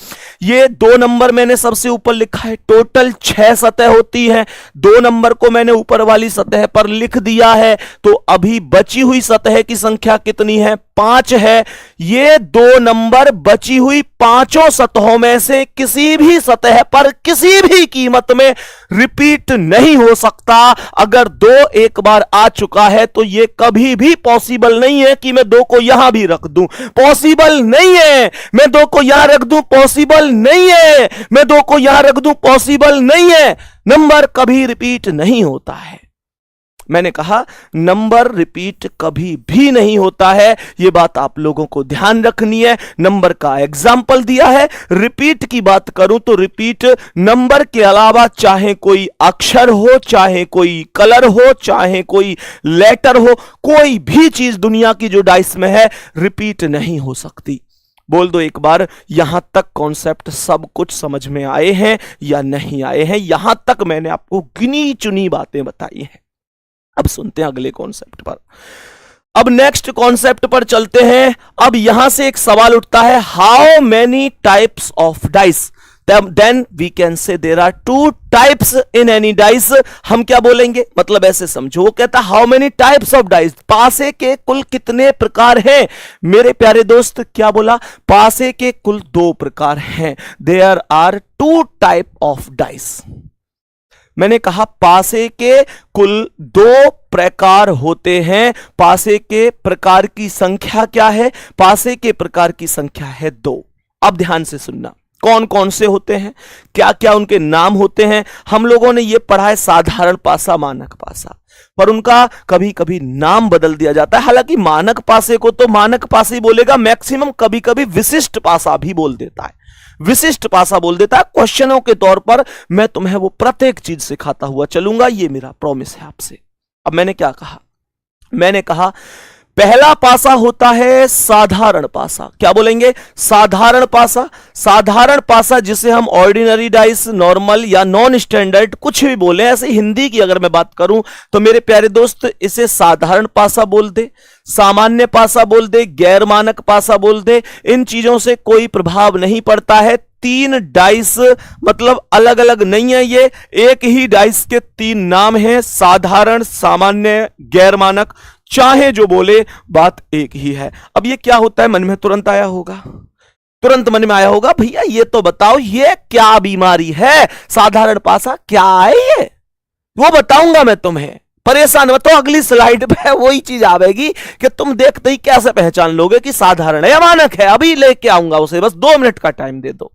ये 2 नंबर मैंने सबसे ऊपर लिखा है, टोटल 6 सतह होती है। 2 नंबर को मैंने ऊपर वाली सतह पर लिख दिया है, तो अभी बची हुई सतह की संख्या कितनी है? 5 है। ये 2 नंबर बची हुई 5 सतहों में से किसी भी सतह पर किसी भी कीमत में रिपीट नहीं हो सकता। अगर 2 एक बार आ चुका है तो यह कभी भी पॉसिबल नहीं है कि मैं 2 को यहां भी रख दूं, पॉसिबल नहीं है। मैं 2 को यहां रख दूं, पॉसिबल नहीं है। मैं 2 को यहां रख दूं, पॉसिबल नहीं है। नंबर कभी रिपीट नहीं होता है। मैंने कहा नंबर रिपीट कभी भी नहीं होता है, यह बात आप लोगों को ध्यान रखनी है। नंबर का एग्जाम्पल दिया है। रिपीट की बात करूं तो रिपीट नंबर के अलावा चाहे कोई अक्षर हो, चाहे कोई कलर हो, चाहे कोई लेटर हो, कोई भी चीज दुनिया की जो डाइस में है रिपीट नहीं हो सकती। बोल दो एक बार, यहां तक कॉन्सेप्ट सब कुछ समझ में आए हैं या नहीं आए हैं? यहां तक मैंने आपको गिनी चुनी बातें बताई हैं। अब सुनते हैं अगले कॉन्सेप्ट पर। अब नेक्स्ट कॉन्सेप्ट पर चलते हैं। अब यहां से एक सवाल उठता है, how many types of dice? Then we can say there are 2 types in any dice. हम क्या बोलेंगे? मतलब ऐसे समझो, वो कहता है how many types of dice? पासे के कुल कितने प्रकार हैं? मेरे प्यारे दोस्त क्या बोला? पासे के कुल 2 प्रकार हैं। There are 2 type of dice. मैंने कहा पासे के कुल 2 प्रकार होते हैं। पासे के प्रकार की संख्या क्या है? पासे के प्रकार की संख्या है 2। अब ध्यान से सुनना, कौन कौन से होते हैं, क्या क्या उनके नाम होते हैं। हम लोगों ने यह पढ़ा है साधारण पासा, मानक पासा, पर उनका कभी कभी नाम बदल दिया जाता है। हालांकि मानक पासे को तो मानक पासे ही बोलेगा, मैक्सिमम कभी कभी विशिष्ट पासा भी बोल देता है, विशिष्ट पासा बोल देता है। क्वेश्चनों के तौर पर मैं तुम्हें वो प्रत्येक चीज सिखाता हुआ चलूंगा, ये मेरा प्रॉमिस है आपसे। अब मैंने क्या कहा? मैंने कहा पहला पासा होता है साधारण पासा। क्या बोलेंगे? साधारण पासा। साधारण पासा जिसे हम ऑर्डिनरी डाइस, नॉर्मल या नॉन स्टैंडर्ड कुछ भी बोले, ऐसे हिंदी की अगर मैं बात करूं तो मेरे प्यारे दोस्त इसे साधारण पासा बोल दे। सामान्य पासा बोल दे, गैर मानक पासा बोल दे, इन चीजों से कोई प्रभाव नहीं पड़ता है। 3 डाइस मतलब अलग अलग नहीं है, ये एक ही डाइस के 3 नाम हैं, साधारण, सामान्य, गैर मानक, चाहे जो बोले बात एक ही है। अब ये क्या होता है, मन में तुरंत आया होगा, तुरंत मन में आया होगा, भैया ये तो बताओ ये क्या बीमारी है, साधारण पासा क्या है ये, वो बताऊंगा मैं तुम्हें, परेशान मत हो। अगली स्लाइड पे वही चीज आवेगी कि तुम देखते ही कैसे पहचान लोगे कि साधारण है या मानक है। अभी लेके आऊंगा उसे, बस 2 मिनट का टाइम दे दो।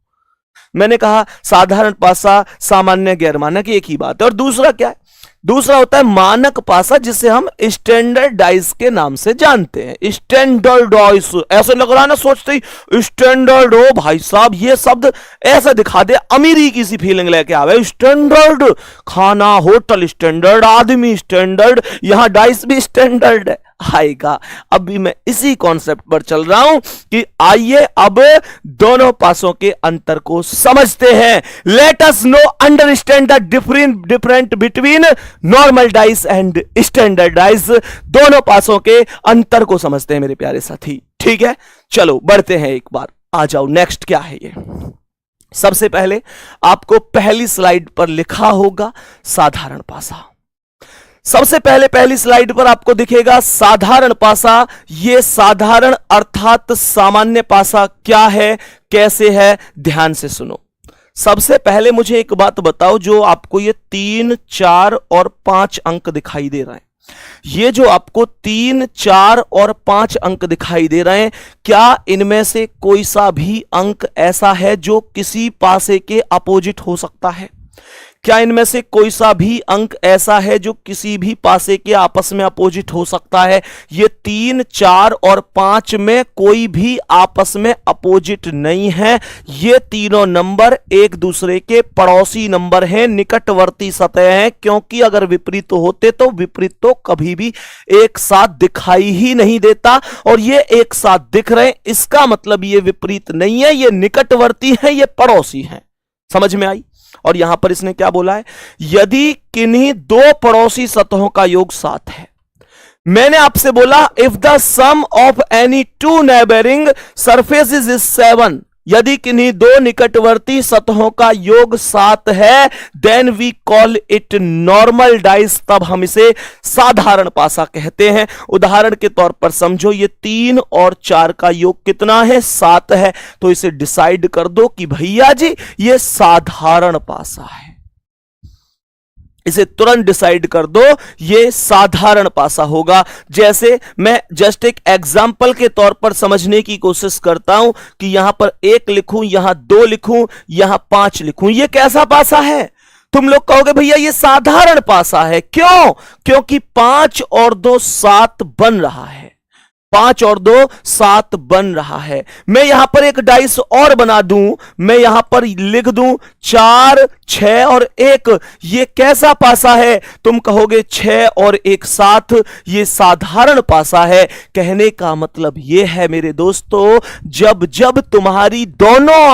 मैंने कहा साधारण पासा, सामान्य, गैर मानक, एक ही बात है। और दूसरा क्या है, दूसरा होता है मानक पासा, जिसे हम स्टैंडर्ड डाइस के नाम से जानते हैं। स्टैंडर्ड डाइस, ऐसे लग रहा है ना सोचते ही स्टैंडर्ड हो भाई साहब, ये शब्द ऐसा दिखा दे अमीरी की सी फीलिंग लेके आवे। स्टैंडर्ड खाना, होटल स्टैंडर्ड, आदमी स्टैंडर्ड, यहां डाइस भी स्टैंडर्ड है आएगा। अभी मैं इसी कॉन्सेप्ट पर चल रहा हूं कि आइए अब दोनों पासों के अंतर को समझते हैं। Let us know understand the different between normal dice and standard dice. दोनों पासों के अंतर को समझते हैं मेरे प्यारे साथी, ठीक है। चलो बढ़ते हैं, एक बार आ जाओ, नेक्स्ट क्या है ये। सबसे पहले आपको पहली स्लाइड पर लिखा होगा साधारण पासा। सबसे पहले पहली स्लाइड पर आपको दिखेगा साधारण पासा। यह साधारण अर्थात सामान्य पासा क्या है, कैसे है, ध्यान से सुनो। सबसे पहले मुझे एक बात बताओ, जो आपको ये 3, 4 और 5 अंक दिखाई दे रहे हैं, ये जो आपको 3, 4 और 5 अंक दिखाई दे रहे हैं, क्या इनमें से कोई सा भी अंक ऐसा है जो किसी पासे के अपोजिट हो सकता है? क्या इनमें से कोई सा भी अंक ऐसा है जो किसी भी पासे के आपस में अपोजिट हो सकता है? ये 3, 4 और 5 में कोई भी आपस में अपोजिट नहीं है। ये तीनों नंबर एक दूसरे के पड़ोसी नंबर हैं, निकटवर्ती सतह हैं, क्योंकि अगर विपरीत होते तो विपरीत तो कभी भी एक साथ दिखाई ही नहीं देता, और ये एक साथ दिख रहे हैं, इसका मतलब ये विपरीत नहीं है, ये निकटवर्ती है, ये पड़ोसी हैं। समझ में आई? और यहां पर इसने क्या बोला है, यदि किन्हीं 2 पड़ोसी सतहों का योग 7 है। मैंने आपसे बोला if the sum of any 2 neighbouring surfaces is 7, यदि किन्हीं 2 निकटवर्ती सतहों का योग 7 है, then we call it normal dice, तब हम इसे साधारण पासा कहते हैं। उदाहरण के तौर पर समझो, ये 3 और 4 का योग कितना है, 7 है, तो इसे डिसाइड कर दो कि भैया जी ये साधारण पासा है। इसे तुरंत डिसाइड कर दो, ये साधारण पासा होगा। जैसे मैं जस्ट एक एग्जाम्पल के तौर पर समझने की कोशिश करता हूं कि यहां पर 1 लिखूं, यहां 2 लिखूं, यहां 5 लिखूं, ये कैसा पासा है? तुम लोग कहोगे भैया ये साधारण पासा है। क्यों? क्योंकि 5 और 2 7 बन रहा है, 5 और 2 7 बन रहा है। मैं यहां पर एक डाइस और बना दूं, मैं यहां पर लिख दूं 4, 6 और 1, ये कैसा पासा है? तुम कहोगे 6 और 1 7, ये साधारण पासा है। कहने का मतलब ये है मेरे दोस्तों, जब जब तुम्हारी दोनों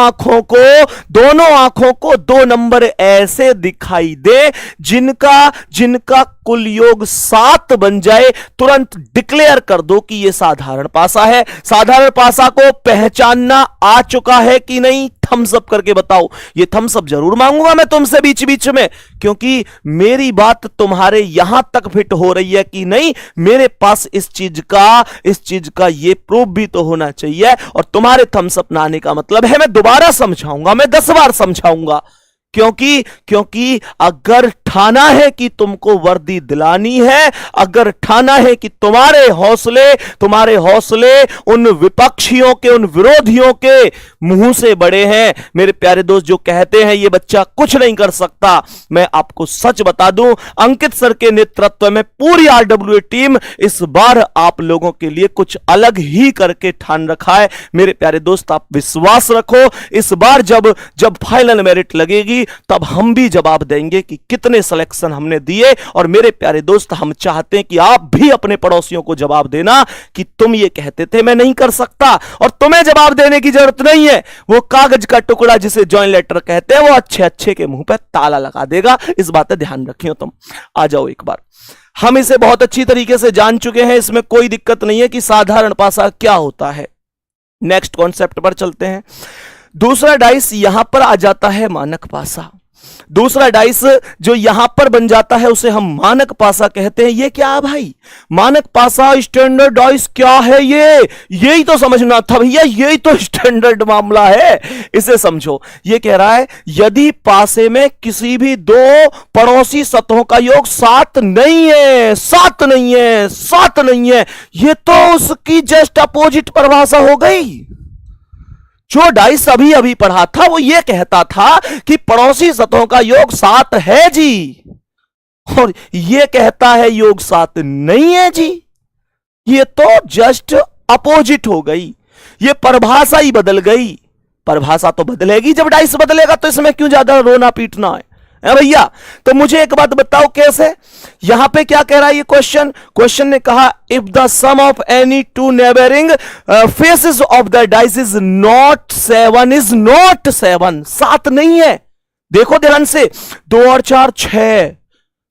आंखों को 2 नंबर ऐसे दिखाई दे जिनका कुल योग 7 बन जाए, तुरंत डिक्लेयर कर दो कि यह साधारण पासा है। साधारण पासा को पहचानना आ चुका है कि नहीं? थम्स अप करके बताओ। ये थम्स अप जरूर मांगूंगा मैं तुमसे बीच बीच में, क्योंकि मेरी बात तुम्हारे यहां तक फिट हो रही है कि नहीं, मेरे पास इस चीज का ये प्रूफ भी तो होना चाहिए। और तुम्हारे थम्स अप ना आने का मतलब है मैं दोबारा समझाऊंगा, मैं 10 बार समझाऊंगा, क्योंकि अगर ठाना है कि तुमको वर्दी दिलानी है, अगर ठाना है कि तुम्हारे हौसले उन विपक्षियों के, उन विरोधियों के मुंह से बड़े हैं, मेरे प्यारे दोस्त जो कहते हैं ये बच्चा कुछ नहीं कर सकता, मैं आपको सच बता दूं, अंकित सर के नेतृत्व में पूरी आरडब्ल्यूए टीम इस बार आप लोगों के लिए कुछ अलग ही करके ठान रखा है। मेरे प्यारे दोस्त आप विश्वास रखो, इस बार जब फाइनल मेरिट लगेगी तब हम भी जवाब देंगे कि कितने सिलेक्शन हमने दिए। और मेरे प्यारे दोस्त हम चाहते हैं कि आप भी अपने पड़ोसियों को जवाब देना कि तुम ये कहते थे मैं नहीं कर सकता, और तुम्हें जवाब देने की जरूरत नहीं है। वो कागज का टुकड़ा जिसे जॉइन लेटर कहते हैं वो अच्छे के मुंह पे ताला लगा देगा। इस बात पे ध्यान रखियो तुम। आ जाओ एक बार, हम इसे बहुत अच्छी तरीके से जान चुके हैं, इसमें कोई दिक्कत नहीं है कि साधारण पासा क्या होता है। नेक्स्ट कॉन्सेप्ट पर चलते हैं। दूसरा डाइस यहां पर आ जाता है मानक पासा। दूसरा डाइस जो यहां पर बन जाता है उसे हम मानक पासा कहते हैं। ये क्या है भाई? मानक पासा, स्टैंडर्ड डाइस क्या है? ये यही तो समझना था भैया, यही तो स्टैंडर्ड मामला है, इसे समझो। ये कह रहा है यदि पासे में किसी भी दो पड़ोसी सतहों का योग 7 नहीं है, 7 नहीं है, 7 नहीं है, ये तो उसकी जस्ट अपोजिट परिभाषा हो गई। जो डाइस अभी अभी पढ़ा था वो ये कहता था कि पड़ोसी सतहों का योग 7 है जी, और ये कहता है योग 7 नहीं है जी। ये तो जस्ट अपोजिट हो गई, ये परिभाषा ही बदल गई। परिभाषा तो बदलेगी जब डाइस बदलेगा, तो इसमें क्यों ज्यादा रोना पीटना है भैया? तो मुझे एक बात बताओ कैसे? यहां पे क्या कह रहा है ये क्वेश्चन ने कहा if the sum of any two neighbouring faces of the dice is not 7, is not 7, 7 नहीं है। देखो ध्यान से, 2 और 4 6,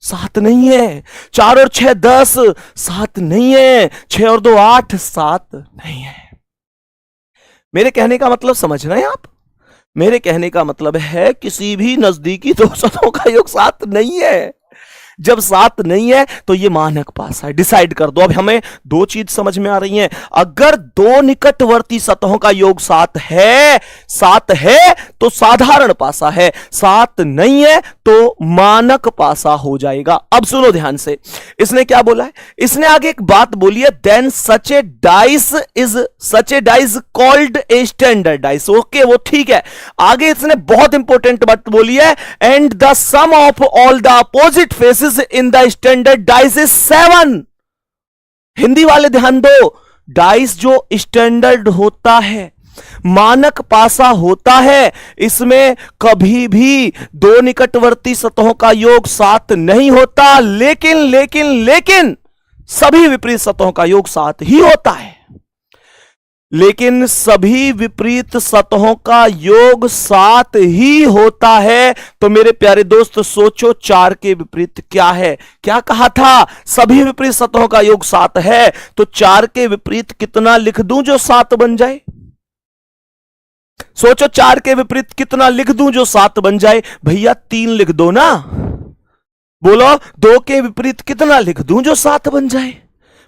7 नहीं है। 4 और 6 10, 7 नहीं है। 6 और 2 8, 7 नहीं है। मेरे कहने का मतलब समझ रहे हैं आप? मेरे कहने का मतलब है किसी भी नजदीकी दो सतहों का योग 7 नहीं है। जब 7 नहीं है तो ये मानक पासा है। डिसाइड कर दो। अब हमें दो चीज समझ में आ रही हैं। अगर दो निकटवर्ती सतहों का योग 7 है, 7 है तो साधारण पासा है, 7 नहीं है तो मानक पासा हो जाएगा। अब सुनो ध्यान से, इसने क्या बोला है? इसने आगे एक बात बोली है, then such a dice called a standard dice. Okay, वो ठीक है। आगे इसने बहुत इंपॉर्टेंट बात बोली है, and the sum of all the opposite faces in the standard dice is 7। Hindi वाले ध्यान दो, डाइस जो स्टैंडर्ड होता है, मानक पासा होता है, इसमें कभी भी दो निकटवर्ती सतहों का योग 7 नहीं होता। लेकिन सभी विपरीत सतहों का योग 7 ही होता है। लेकिन सभी विपरीत सतहों का योग 7 ही होता है। तो मेरे प्यारे दोस्त सोचो, 4 के विपरीत क्या है? क्या कहा था? सभी विपरीत सतहों का योग 7 है। तो 4 के विपरीत कितना लिख दूं जो 7 बन जाए? सोचो, 4 के विपरीत कितना लिख दूं जो 7 बन जाए? भैया 3 लिख दो ना। बोलो, 2 के विपरीत कितना लिख दूं जो 7 बन जाए?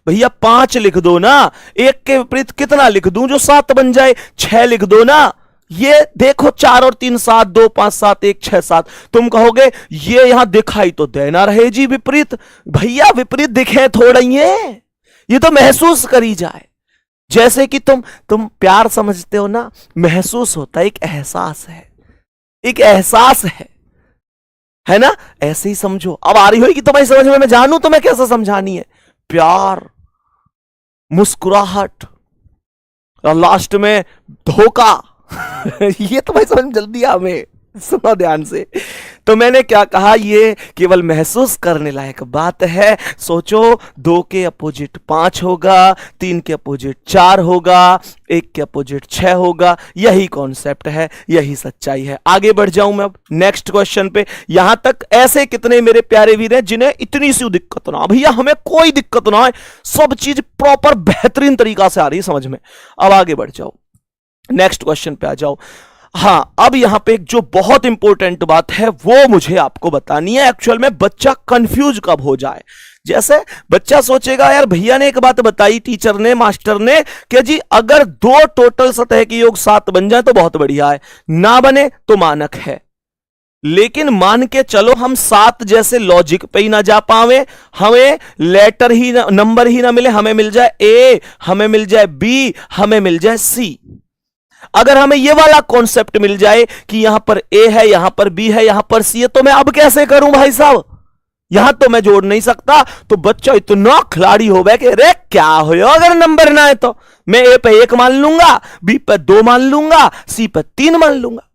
भैया 5 लिख दो ना। 1 के विपरीत कितना लिख दूं जो 7 बन जाए? 6 लिख दो ना। ये देखो, 4 और 3 7, 2 5 7, 1 6 7। तुम कहोगे ये यहां दिखाई तो देना रहे जी विपरीत। भैया विपरीत दिखे थोड़ा ही है, ये तो महसूस करी जाए। जैसे कि तुम प्यार समझते हो ना, महसूस होता है, एक एहसास है, एक एहसास है ना? ऐसे ही समझो। अब आ रही होगी तुम्हारी समझ में, मैं जानू तुम्हें कैसे समझानी है। प्यार, मुस्कुराहट और लास्ट में धोखा ये तो भाई समझ जल्दी हमें। सुनो ध्यान से, तो मैंने क्या कहा, ये केवल महसूस करने लायक बात है। सोचो, 2 के अपोजिट 5 होगा, 3 के अपोजिट 4 होगा, 1 के अपोजिट 6 होगा। यही कॉन्सेप्ट है, यही सच्चाई है। आगे बढ़ जाऊं मैं अब नेक्स्ट क्वेश्चन पे। यहां तक ऐसे कितने मेरे प्यारे वीर हैं जिन्हें इतनी सी दिक्कत ना? भैया हमें कोई दिक्कत ना है, सब चीज प्रॉपर बेहतरीन तरीका से आ रही है समझ में। अब आगे बढ़ जाओ, नेक्स्ट क्वेश्चन पे आ जाओ। हां, अब यहां पे एक जो बहुत इंपॉर्टेंट बात है वो मुझे आपको बतानी है। एक्चुअल में बच्चा कंफ्यूज कब हो जाए। जैसे बच्चा सोचेगा, यार भैया ने एक बात बताई, टीचर ने, मास्टर ने, कि जी अगर 2 टोटल सतह के योग 7 बन जाए तो बहुत बढ़िया है, ना बने तो मानक है। लेकिन मान के चलो हम 7 जैसे लॉजिक पे ही ना जा पावे, हमें लेटर ही नंबर ही ना मिले, हमें मिल जाए ए, हमें मिल जाए बी, हमें मिल जाए सी। अगर हमें यह वाला कॉन्सेप्ट मिल जाए कि यहां पर ए है, यहां पर बी है, यहां पर सी है, तो मैं अब कैसे करूं भाई साहब? यहां तो मैं जोड़ नहीं सकता। तो बच्चा इतना खिलाड़ी हो गया कि अरे क्या हो, अगर नंबर ना है तो मैं ए पे 1 मान लूंगा, बी पे 2 मान लूंगा, सी पे 3 मान लूंगा।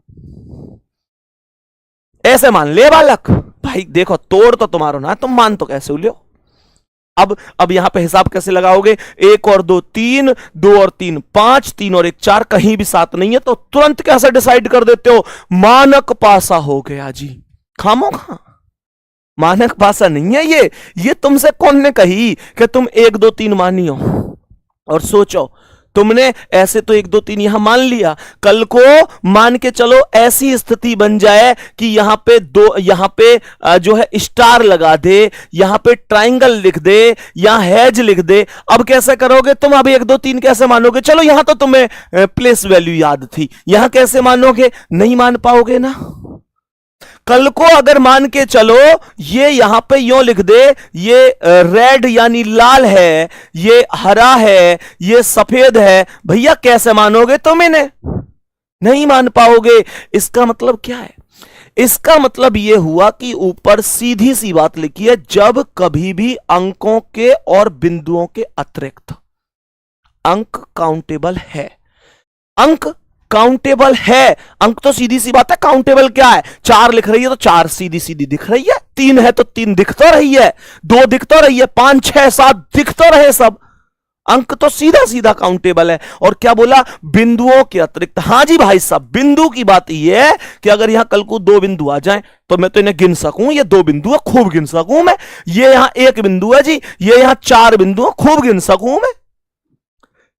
ऐसे मान ले बालक। भाई देखो, तोड़ तो तुम्हारा ना, तुम मान तो कैसे लियो? अब यहां पे हिसाब कैसे लगाओगे? 1 और 2 3, 2 और 3 5, 3 और 1 4, कहीं भी 7 नहीं है, तो तुरंत कैसे डिसाइड कर देते हो? मानक पासा हो गया जी। खामोखा मानक भाषा नहीं है ये तुमसे कौन ने कही कि तुम 1 2 3 मानियो। और सोचो, तुमने ऐसे तो 1 2 3 यहां मान लिया, कल को मान के चलो ऐसी स्थिति बन जाए कि यहां पे जो है स्टार लगा दे, यहां पे ट्रायंगल लिख दे, यहां हैज लिख दे। अब कैसे करोगे तुम? अब 1 2 3 कैसे मानोगे? चलो यहां तो तुम्हें प्लेस वैल्यू याद थी, यहां कैसे मानोगे? नहीं मान पाओगे ना। कल को अगर मान के चलो ये यहां पे यूं लिख दे, ये रेड यानी लाल है, ये हरा है, ये सफेद है, भैया कैसे मानोगे तुम इन्हें? नहीं मान पाओगे। इसका मतलब क्या है? इसका मतलब यह हुआ कि ऊपर सीधी सी बात लिखी है, जब कभी भी अंकों के और बिंदुओं के अतिरिक्त अंक काउंटेबल है, अंक काउंटेबल है। अंक तो सीधी सी बात है, काउंटेबल क्या है? 4 लिख रही है तो 4 सीधी सीधी दिख रही है, 3 है तो 3 दिख तो रही है, 2 दिख तो रही है, 5 6 7 दिख तो रहे सब। अंक तो सीधा सीधा काउंटेबल है। और क्या बोला? बिंदुओं के अतिरिक्त। हां जी भाई साहब, बिंदु की बात यह है कि अगर यहां कल को 2 बिंदु आ जाएं तो मैं तो इन्हें गिन सकूं, ये 2 बिंदु है, खूब गिन सकूं मैं। ये यहां 1 बिंदु है जी, ये यहां 4 बिंदु है, खूब गिन सकूं मैं।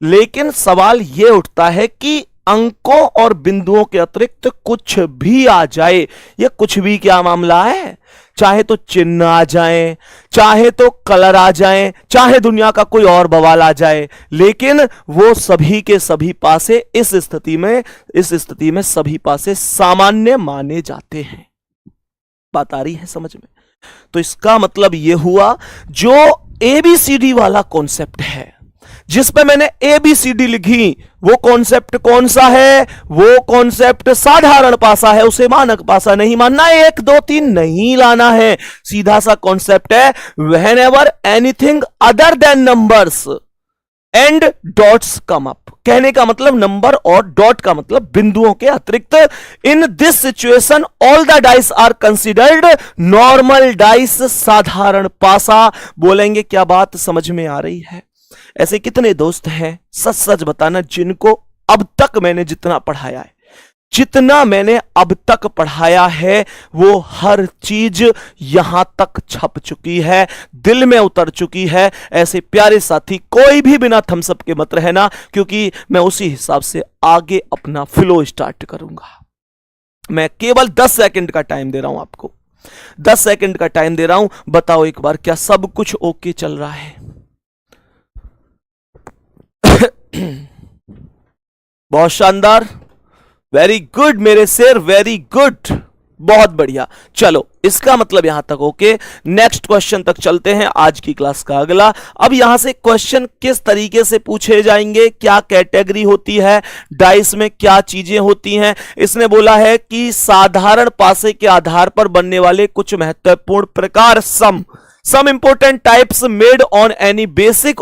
लेकिन सवाल यह उठता है कि अंकों और बिंदुओं के अतिरिक्त कुछ भी आ जाए, ये कुछ भी क्या मामला है? चाहे तो चिन्ह आ जाए, चाहे तो कलर आ जाए, चाहे दुनिया का कोई और बवाल आ जाए, लेकिन वो सभी के सभी पासे इस स्थिति में सभी पासे सामान्य माने जाते हैं। बात आ रही है समझ में? तो इसका मतलब यह हुआ, जो ABCD वाला कॉन्सेप्ट है, जिस पे मैंने ABCD लिखी, वो कॉन्सेप्ट कौन सा है? वो कॉन्सेप्ट साधारण पासा है, उसे मानक पासा नहीं मानना, 1 2 3 नहीं लाना है। सीधा सा कॉन्सेप्ट है, whenever anything other than numbers and dots come up। कहने का मतलब नंबर और डॉट का मतलब बिंदुओं के अतिरिक्त। In this situation all the dice are considered normal dice, साधारण पासा। बोलेंगे क्या बात समझ में आ रही है? ऐसे कितने दोस्त हैं, सच सच बताना, जिनको अब तक मैंने जितना पढ़ाया है, जितना मैंने अब तक पढ़ाया है, वो हर चीज यहां तक छप चुकी है, दिल में उतर चुकी है। ऐसे प्यारे साथी कोई भी बिना थम्सअप के मत रहना, क्योंकि मैं उसी हिसाब से आगे अपना फ्लो स्टार्ट करूंगा। मैं केवल 10 सेकंड का टाइम दे रहा हूं आपको, 10 सेकंड का टाइम दे रहा हूं। बताओ एक बार, क्या सब कुछ ओके चल रहा है? बहुत शानदार, वेरी गुड मेरे शेर, वेरी गुड, बहुत बढ़िया। चलो, इसका मतलब यहां तक ओके। नेक्स्ट क्वेश्चन तक चलते हैं, आज की क्लास का अगला। अब यहां से क्वेश्चन किस तरीके से पूछे जाएंगे, क्या कैटेगरी होती है, डाइस में क्या चीजें होती हैं। इसने बोला है कि साधारण पासे के आधार पर बनने वाले कुछ महत्वपूर्ण प्रकार, some important types made on any basis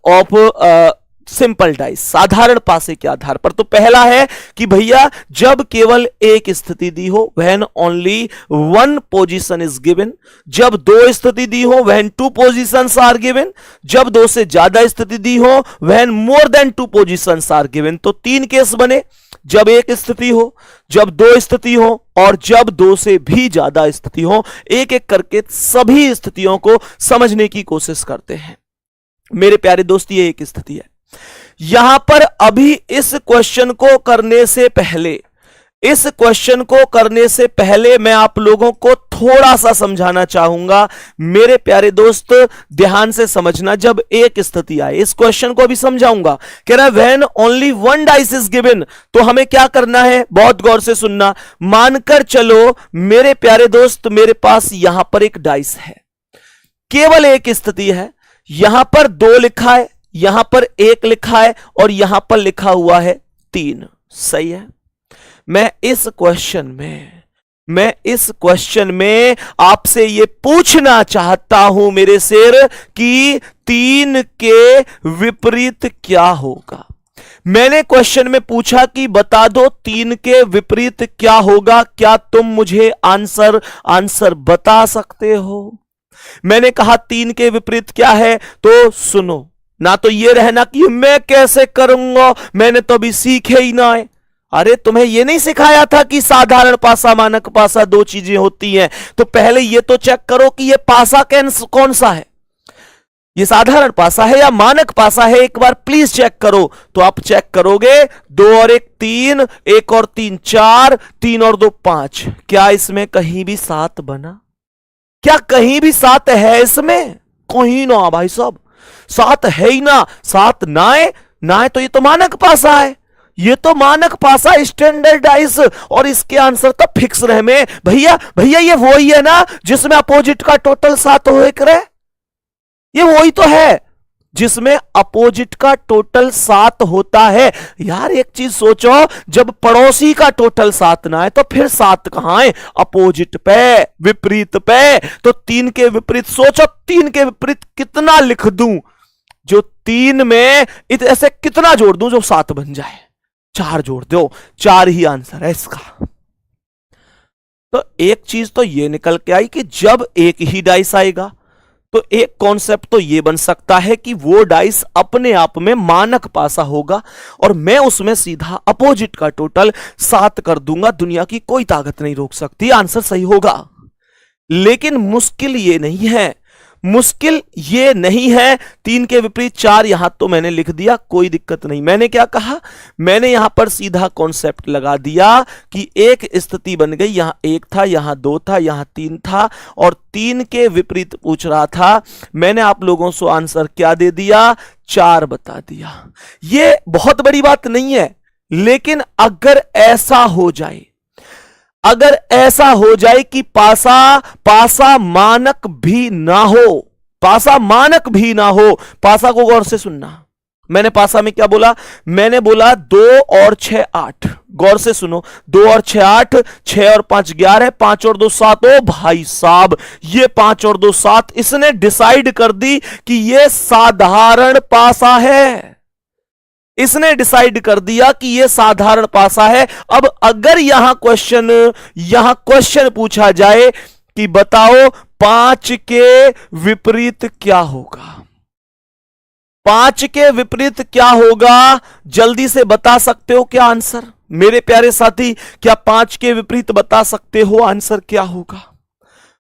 of simple dice, साधारण पासे के आधार पर। तो पहला है कि भैया जब केवल एक स्थिति दी हो, when only one position is given। जब 2 स्थिति दी हो, when 2 positions are given। जब 2 से ज्यादा स्थिति दी हो, when more than 2 positions are given। तो 3 केस बने, जब 1 स्थिति हो, जब 2 स्थिति हो, और जब 2 से भी ज्यादा स्थिति हो। एक एक करके सभी स्थितियों को समझने की कोशिश करते हैं। मेरे प्यारे दोस्त, ये एक स्थिति है। यहां पर अभी इस क्वेश्चन को करने से पहले मैं आप लोगों को थोड़ा सा समझाना चाहूंगा। मेरे प्यारे दोस्त ध्यान से समझना, जब एक स्थिति आए, इस क्वेश्चन को भी समझाऊंगा। कह रहा है when only one dice is given, तो हमें क्या करना है, बहुत गौर से सुनना। मानकर चलो मेरे प्यारे दोस्त, मेरे पास यहां पर एक डाइस है, केवल एक स्थिति है। यहां पर 2 लिखा है, यहां पर 1 लिखा है, और यहां पर लिखा हुआ है 3। सही है। मैं इस क्वेश्चन में आपसे यह पूछना चाहता हूं मेरे शेर कि 3 के विपरीत क्या होगा। मैंने क्वेश्चन में पूछा कि बता दो 3 के विपरीत क्या होगा। क्या तुम मुझे आंसर बता सकते हो? मैंने कहा 3 के विपरीत क्या है, तो सुनो ना, तो ये रहना कि मैं कैसे करूंगा, मैंने तो अभी सीखे ही ना है। अरे तुम्हें यह नहीं सिखाया था कि साधारण पासा मानक पासा दो चीजें होती हैं? तो पहले यह तो चेक करो कि यह पासा कौन सा है, ये साधारण पासा है या मानक पासा है, एक बार प्लीज चेक करो। तो आप चेक करोगे, 2 और 1 3, 1 और 3 4, 3 और 2 5। क्या इसमें कहीं भी 7 बना? क्या कहीं भी 7 है इसमें? कहीं ना भाई साहब, 7 है ही ना। 7 ना है तो ये तो मानक पासा है, ये तो मानक पासा स्टैंडर्डाइज, और इसके आंसर तो फिक्स रहे में। भैया ये वही है ना जिसमें अपोजिट का टोटल 7 हो करे? ये वही तो है जिसमें अपोजिट का टोटल 7 होता है। यार एक चीज सोचो, जब पड़ोसी का टोटल 7 ना है तो फिर 7 कहां है? अपोजिट पे, विपरीत पे। तो 3 के विपरीत सोचो, 3 के विपरीत कितना लिख दूं जो 3 में ऐसे कितना जोड़ दूं जो 7 बन जाए? 4 जोड़ दो, 4 ही आंसर है इसका। तो एक चीज तो ये निकल के आई कि जब एक ही डाइस आएगा तो एक कॉन्सेप्ट तो ये बन सकता है कि वो डाइस अपने आप में मानक पासा होगा और मैं उसमें सीधा अपोजिट का टोटल 7 कर दूंगा, दुनिया की कोई ताकत नहीं रोक सकती, आंसर सही होगा। लेकिन मुश्किल ये नहीं है, मुश्किल ये नहीं है। 3 के विपरीत 4 यहां तो मैंने लिख दिया, कोई दिक्कत नहीं। मैंने क्या कहा? मैंने यहां पर सीधा कॉन्सेप्ट लगा दिया कि एक स्थिति बन गई, यहां 1 था, यहां 2 था, यहां 3 था और 3 के विपरीत पूछ रहा था। मैंने आप लोगों से आंसर क्या दे दिया? 4 बता दिया। यह बहुत बड़ी बात नहीं है, लेकिन अगर ऐसा हो जाए, अगर ऐसा हो जाए कि पासा मानक भी ना हो, पासा मानक भी ना हो, पासा को गौर से सुनना। मैंने पासा में क्या बोला? मैंने बोला 2 और 6 8। गौर से सुनो, 2 और 6 8, 6 और 5 11, 5 और 2 7। ओ भाई साहब, ये 5 और 2 7, इसने डिसाइड कर दी कि ये साधारण पासा है। इसने डिसाइड कर दिया कि यह साधारण पासा है। अब अगर यहां क्वेश्चन पूछा जाए कि बताओ 5 के विपरीत क्या होगा, 5 के विपरीत क्या होगा? जल्दी से बता सकते हो क्या आंसर? मेरे प्यारे साथी, क्या 5 के विपरीत बता सकते हो आंसर क्या होगा?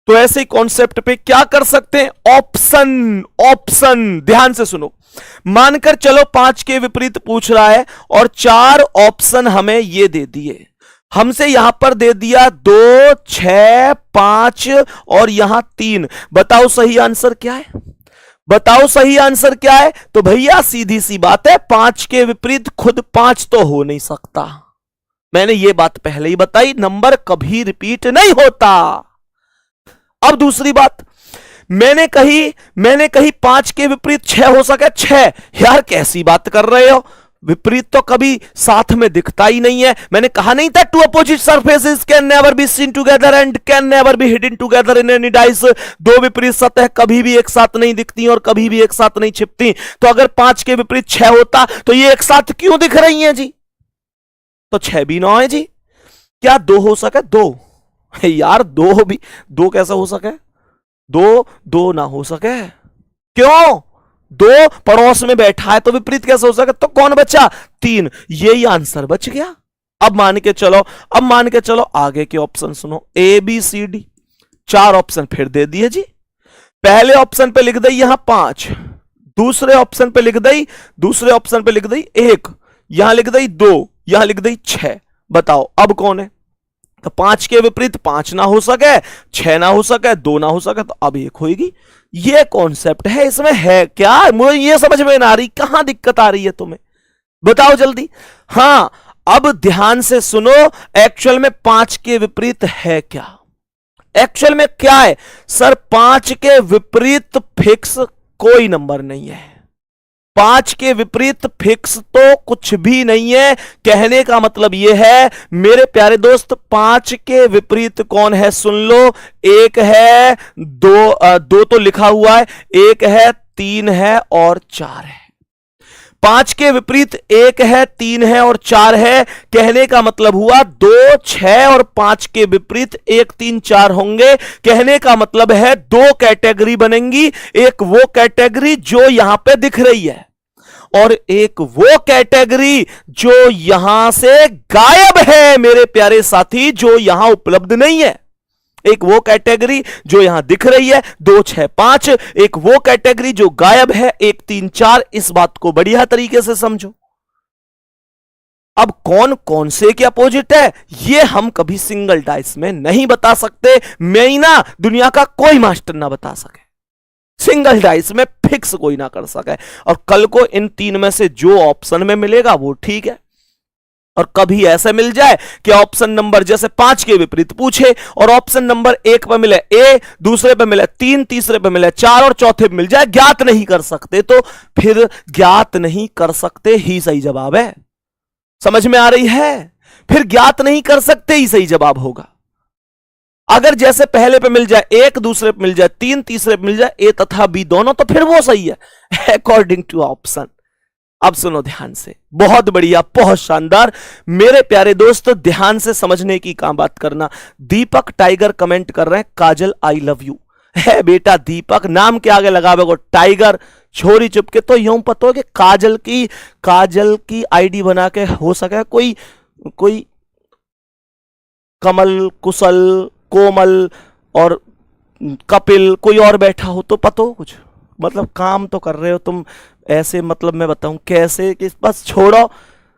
तो ऐसे कॉन्सेप्ट पे क्या कर सकते हैं? ऑप्शन ध्यान से सुनो। मानकर चलो 5 के विपरीत पूछ रहा है और 4 ऑप्शन हमें ये दे दिए। हमसे यहां पर दे दिया 2 6 5 और यहां 3। बताओ सही आंसर क्या है? बताओ सही आंसर क्या है? तो भैया सीधी सी बात है, 5 के विपरीत खुद 5 तो हो नहीं सकता। मैंने ये बात पहले ही बताई, नंबर कभी रिपीट नहीं होता। अब दूसरी बात, मैंने कही 5 के विपरीत 6 हो सके। 6? यार कैसी बात कर रहे हो, विपरीत तो कभी साथ में दिखता ही नहीं है। मैंने कहा नहीं था two opposite surfaces can never be seen together and can never be hidden together in any dice. दो विपरीत सतह कभी भी एक साथ नहीं दिखती और कभी भी एक साथ नहीं छिपती। तो अगर 5 के विपरीत 6 होता तो ये एक साथ क्यों दिख रही हैं जी? तो 6 भी 9 है जी। क्या 2 हो सके? 2? यार 2 कैसा हो सके? 2 ना हो सके। क्यों? 2 पड़ोस में बैठा है तो विपरीत कैसे हो सके? तो कौन बचा? 3। यही आंसर बच गया। अब मान के चलो आगे के ऑप्शन सुनो। A B C D 4 option फिर दे दिए जी। पहले ऑप्शन पे लिख दी यहां 5, दूसरे ऑप्शन पे लिख दी 1, यहां लिख दी 2, यहां लिख दी 6। बताओ अब कौन है? तो 5 के विपरीत 5 ना हो सके, 6 ना हो सके, 2 ना हो सके, तो अब 1 होगी। ये कॉन्सेप्ट है, इसमें है क्या? मुझे ये समझ में ना आ रही, कहां दिक्कत आ रही है तुम्हें? बताओ जल्दी। हां अब ध्यान से सुनो, एक्चुअल में 5 के विपरीत है क्या? एक्चुअल में क्या है सर? 5 के विपरीत फिक्स कोई नंबर नहीं है। 5 के विपरीत फिक्स तो कुछ भी नहीं है। कहने का मतलब यह है मेरे प्यारे दोस्त, 5 के विपरीत कौन है? सुन लो, 1 है, 2 तो लिखा हुआ है, 1 है, 3 है और 4 है। 5 के विपरीत 1 है, 3 है और 4 है। कहने का मतलब हुआ 2 6 और 5 के विपरीत 1 3 4 होंगे। कहने का मतलब है 2 कैटेगरी बनेंगी। एक वो कैटेगरी जो यहां पे दिख रही है और एक वो कैटेगरी जो यहां से गायब है मेरे प्यारे साथी, जो यहां उपलब्ध नहीं है। एक वो कैटेगरी जो यहां दिख रही है 2 6 5, एक वो कैटेगरी जो गायब है 1 3 4। इस बात को बढ़िया तरीके से समझो। अब कौन कौन से के अपोजिट है ये हम कभी सिंगल डाइस में नहीं बता सकते। मैं ही ना, दुनिया का कोई मास्टर ना बता सके। सिंगल डाइस में फिक्स कोई ना कर सके। और कल को इन 3 में से जो ऑप्शन में मिलेगा वो ठीक है। और कभी ऐसे मिल जाए कि ऑप्शन नंबर जैसे 5 के विपरीत पूछे और ऑप्शन नंबर 1 पर मिले ए, दूसरे पर मिले 3, तीसरे पर मिले 4 और चौथे पर मिल जाए ज्ञात नहीं कर सकते, तो फिर ज्ञात नहीं कर सकते ही सही जवाब है। समझ में आ रही है? फिर ज्ञात नहीं कर सकते ही सही जवाब होगा। अगर जैसे पहले पे मिल जाए 1, दूसरे पे मिल जाए 3, तीसरे पे मिल जाए ए तथा बी दोनों, तो फिर वो सही है अकॉर्डिंग टू ऑप्शन। अब सुनो ध्यान से, बहुत बढ़िया, बहुत शानदार। मेरे प्यारे दोस्त ध्यान से समझने की काम बात करना। दीपक टाइगर कमेंट कर रहे हैं, काजल आई लव यू। है बेटा दीपक, नाम के आगे लगा वो टाइगर, छोरी चुपके तो यूं पता हो कि काजल की आईडी बना के हो सके कोई कमल, कुशल, कोमल और कपिल कोई और बैठा हो तो पता हो कुछ। मतलब काम तो कर रहे हो तुम ऐसे, मतलब मैं बताऊं कैसे कि बस छोड़ो,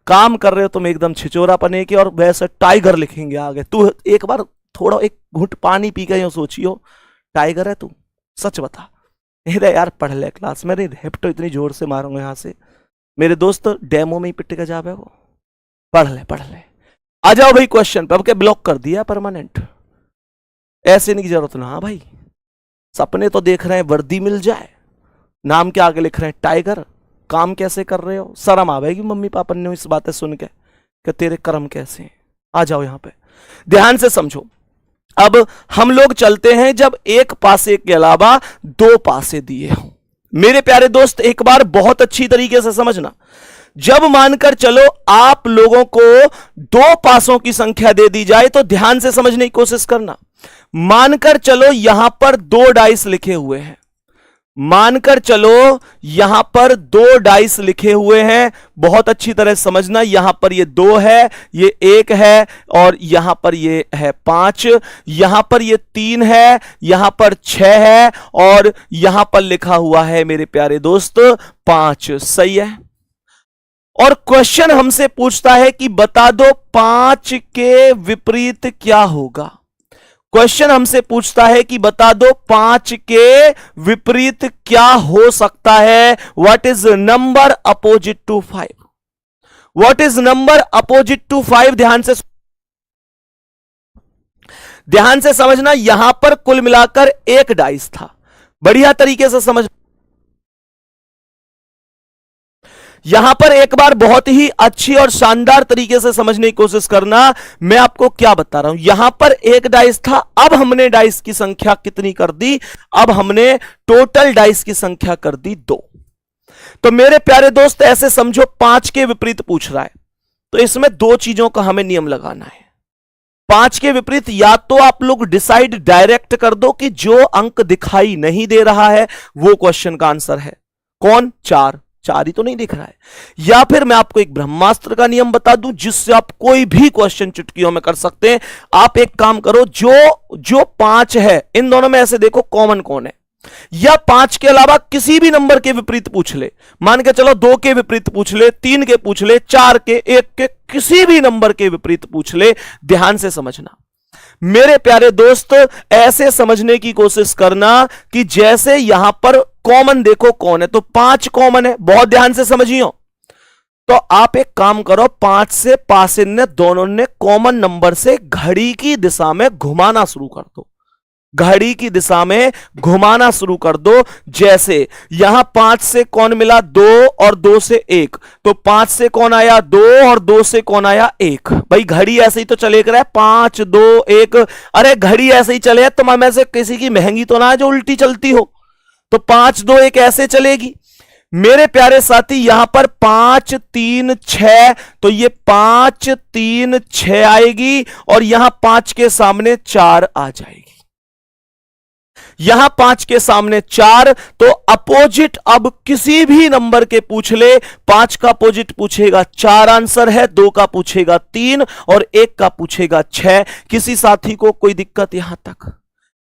काम कर रहे हो तुम एकदम छिचोरा पने के और वैसे टाइगर लिखेंगे आगे। तू एक बार थोड़ा एक घुट पानी पी के यूं सोचियो, टाइगर है तू, सच बता। अरे यार पढ़ ले क्लास में, हेप्टो इतनी जोर से मारूंगा यहां से मेरे दोस्त, डेमो में ही पिट के जावे वो। पढ़ ले। आ जाओ भाई क्वेश्चन पे। अब के ब्लॉक कर दिया परमानेंट, ऐसे नहीं की जरूरत ना। हाँ भाई, सपने तो देख रहे हैं वर्दी मिल जाए, नाम के आगे लिख रहे हैं टाइगर, काम कैसे कर रहे हो। शर्म आवेगी मम्मी पापा ने इस बातें सुन के कि तेरे कर्म कैसे हैं। आ जाओ यहां पे, ध्यान से समझो। अब हम लोग चलते हैं जब एक पासे के अलावा 2 पासे दिए हों। मेरे प्यारे दोस्त एक बार बहुत अच्छी तरीके से समझना, जब मानकर चलो आप लोगों को 2 पासों की संख्या दे दी जाए तो ध्यान से समझने की कोशिश करना। मानकर चलो यहां पर 2 डाइस लिखे हुए हैं, मानकर चलो यहां पर 2 डाइस लिखे हुए हैं, बहुत अच्छी तरह समझना। यहां पर ये 2 है, ये 1 है और यहां पर ये है 5, यहां पर ये 3 है, यहां पर 6 है और यहां पर लिखा हुआ है मेरे प्यारे दोस्त 5। सही है। और क्वेश्चन हमसे पूछता है कि बता दो 5 के विपरीत क्या होगा। क्वेश्चन हमसे पूछता है कि बता दो 5 के विपरीत क्या हो सकता है। What is number opposite to 5? What is number opposite to 5? ध्यान से समझना। यहां पर कुल मिलाकर 1 डाइस था, बढ़िया तरीके से समझ। यहां पर एक बार बहुत ही अच्छी और शानदार तरीके से समझने की कोशिश करना। मैं आपको क्या बता रहा हूं, यहां पर 1 डाइस था, अब हमने डाइस की संख्या कितनी कर दी? अब हमने टोटल डाइस की संख्या कर दी 2। तो मेरे प्यारे दोस्त ऐसे समझो 5 के विपरीत पूछ रहा है, तो इसमें 2 चीजों का हमें नियम लगाना है। 5 के विपरीत या तो आप लोग डिसाइड डायरेक्ट कर दो कि जो अंक दिखाई नहीं दे रहा है वो क्वेश्चन का आंसर है। कौन? 4 ही तो नहीं दिख रहा है। या फिर मैं आपको एक ब्रह्मास्त्र का नियम बता दूं जिससे आप कोई भी क्वेश्चन चुटकियों में कर सकते हैं। आप एक काम करो, जो 5 है इन दोनों में ऐसे देखो कॉमन कौन है, या 5 के अलावा किसी भी नंबर के विपरीत पूछ ले। मान के चलो 2 के विपरीत पूछ ले, 3 के पूछ ले, 4 के, 1 के, किसी भी नंबर के विपरीत पूछ ले। ध्यान से समझना मेरे प्यारे दोस्त, ऐसे समझने की कोशिश करना कि जैसे यहां पर कॉमन देखो कौन है, तो 5 कॉमन है, बहुत ध्यान से समझियो। तो आप एक काम करो, 5 से पासिन ने दोनों ने कॉमन नंबर से घड़ी की दिशा में घुमाना शुरू कर दो। घड़ी की दिशा में घुमाना शुरू कर दो। जैसे यहां 5 से कौन मिला? 2 और 2 से 1, तो 5 से कौन आया? 2 और 2 से कौन आया? 1। भाई घड़ी ऐसे ही तो चले कर 5 2 1। अरे घड़ी ऐसे ही चले, तुम में से किसी की महंगी तो ना है जो उल्टी चलती हो। तो 5 2 1 ऐसे चलेगी। मेरे प्यारे साथी यहां पर 5 3 6, तो ये 5 3 6 आएगी और यहां 5 के सामने 4 आ जाएगी। यहां 5 के सामने 4, तो अपोजिट अब किसी भी नंबर के पूछ ले, 5 का अपोजिट पूछेगा 4 आंसर है, 2 का पूछेगा 3 और 1 का पूछेगा 6। किसी साथी को कोई दिक्कत यहां तक?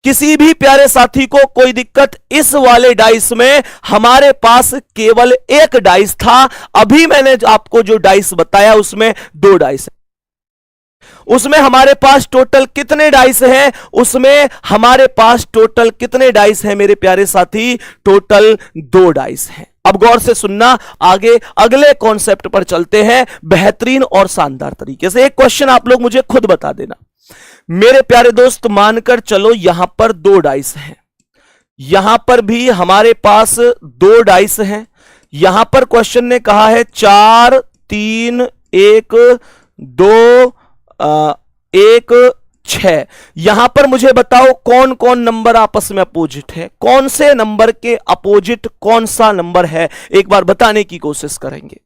किसी भी प्यारे साथी को कोई दिक्कत? इस वाले डाइस में हमारे पास केवल एक डाइस था। अभी मैंने आपको जो डाइस बताया उसमें 2 डाइस है। उसमें हमारे पास टोटल कितने डाइस हैं? उसमें हमारे पास टोटल कितने डाइस हैं मेरे प्यारे साथी? टोटल 2 डाइस हैं। अब गौर से सुनना, आगे अगले कॉन्सेप्ट पर चलते हैं बेहतरीन और शानदार तरीके से। एक क्वेश्चन आप लोग मुझे खुद बता देना मेरे प्यारे दोस्त। मानकर चलो यहां पर 2 डाइस हैं, यहां पर भी हमारे पास 2 डाइस हैं। यहां पर क्वेश्चन ने कहा है 4 3 1 2 1 6। यहां पर मुझे बताओ कौन कौन नंबर आपस में अपोजिट है? कौन से नंबर के अपोजिट कौन सा नंबर है? एक बार बताने की कोशिश करेंगे।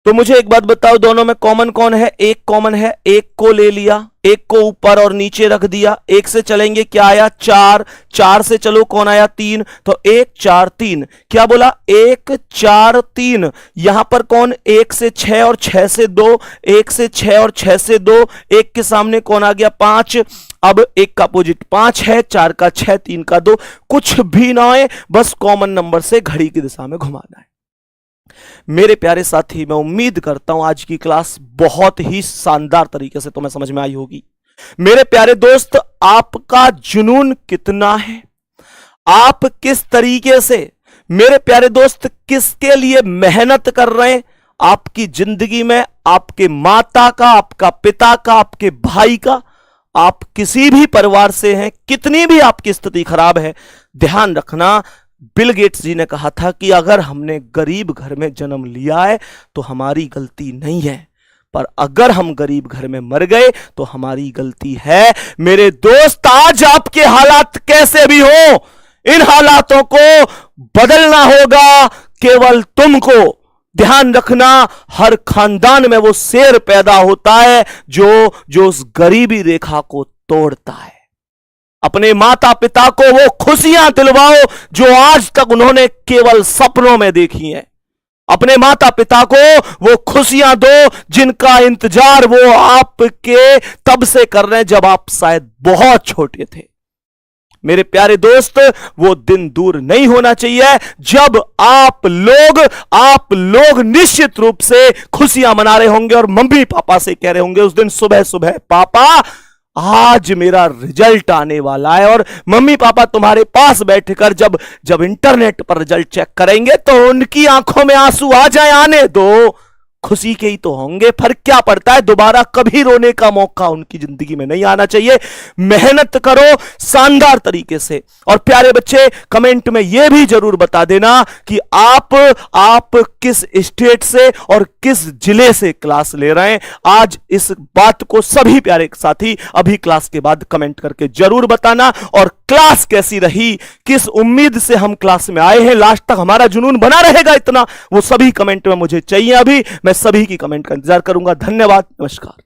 तो मुझे एक बात बताओ, दोनों में कॉमन कौन है? 1 कॉमन है। 1 को ले लिया, 1 को ऊपर और नीचे रख दिया। 1 से चलेंगे, क्या आया? 4। 4 से चलो, कौन आया? 3। तो 1 4 3। क्या बोला? 1 4 3। यहां पर कौन? 1 से 6 और 6 से 2। 1 से 6 और 6 से 2। 1 के सामने कौन आ गया? 5। अब 1 का अपोजिट 5 है, 4 का 6, 3 का 2। कुछ भी ना है, बस कॉमन नंबर से घड़ी की दिशा में घुमाना है। मेरे प्यारे साथी, मैं उम्मीद करता हूं आज की क्लास बहुत ही शानदार तरीके से तुम्हें समझ में आई होगी। मेरे प्यारे दोस्त, आपका जुनून कितना है? आप किस तरीके से मेरे प्यारे दोस्त किसके लिए मेहनत कर रहे हैं? आपकी जिंदगी में आपके माता का, आपका पिता का, आपके भाई का, आप किसी भी परिवार से हैं, कितनी भी आपकी स्थिति खराब है, ध्यान रखना बिल गेट्स जी ने कहा था कि अगर हमने गरीब घर में जन्म लिया है तो हमारी गलती नहीं है, पर अगर हम गरीब घर में मर गए तो हमारी गलती है। मेरे दोस्त, आज आपके हालात कैसे भी हो, इन हालातों को बदलना होगा केवल तुमको। ध्यान रखना, हर खानदान में वो शेर पैदा होता है जो उस गरीबी रेखा को तोड़ता है। अपने माता पिता को वो खुशियां दिलवाओ जो आज तक उन्होंने केवल सपनों में देखी हैं। अपने माता पिता को वो खुशियां दो जिनका इंतजार वो आपके तब से कर रहे हैं जब आप शायद बहुत छोटे थे। मेरे प्यारे दोस्त, वो दिन दूर नहीं होना चाहिए जब आप लोग निश्चित रूप से खुशियां मना रहे होंगे और मम्मी पापा से कह रहे होंगे उस दिन सुबह सुबह, पापा आज मेरा रिजल्ट आने वाला है। और मम्मी पापा तुम्हारे पास बैठकर जब इंटरनेट पर रिजल्ट चेक करेंगे तो उनकी आंखों में आंसू आ जाए, आने दो, खुशी के ही तो होंगे। फर्क क्या पड़ता है, दोबारा कभी रोने का मौका उनकी जिंदगी में नहीं आना चाहिए। मेहनत करो शानदार तरीके से। और प्यारे बच्चे, कमेंट में यह भी जरूर बता देना कि आप किस स्टेट से और किस जिले से क्लास ले रहे हैं। आज इस बात को सभी प्यारे साथी अभी क्लास के बाद कमेंट करके जरूर बताना। और क्लास कैसी रही, किस उम्मीद से हम क्लास में आए हैं, लास्ट तक हमारा जुनून बना रहेगा इतना, वो सभी कमेंट में मुझे चाहिए। अभी मैं सभी की कमेंट का इंतजार करूंगा। धन्यवाद, नमस्कार।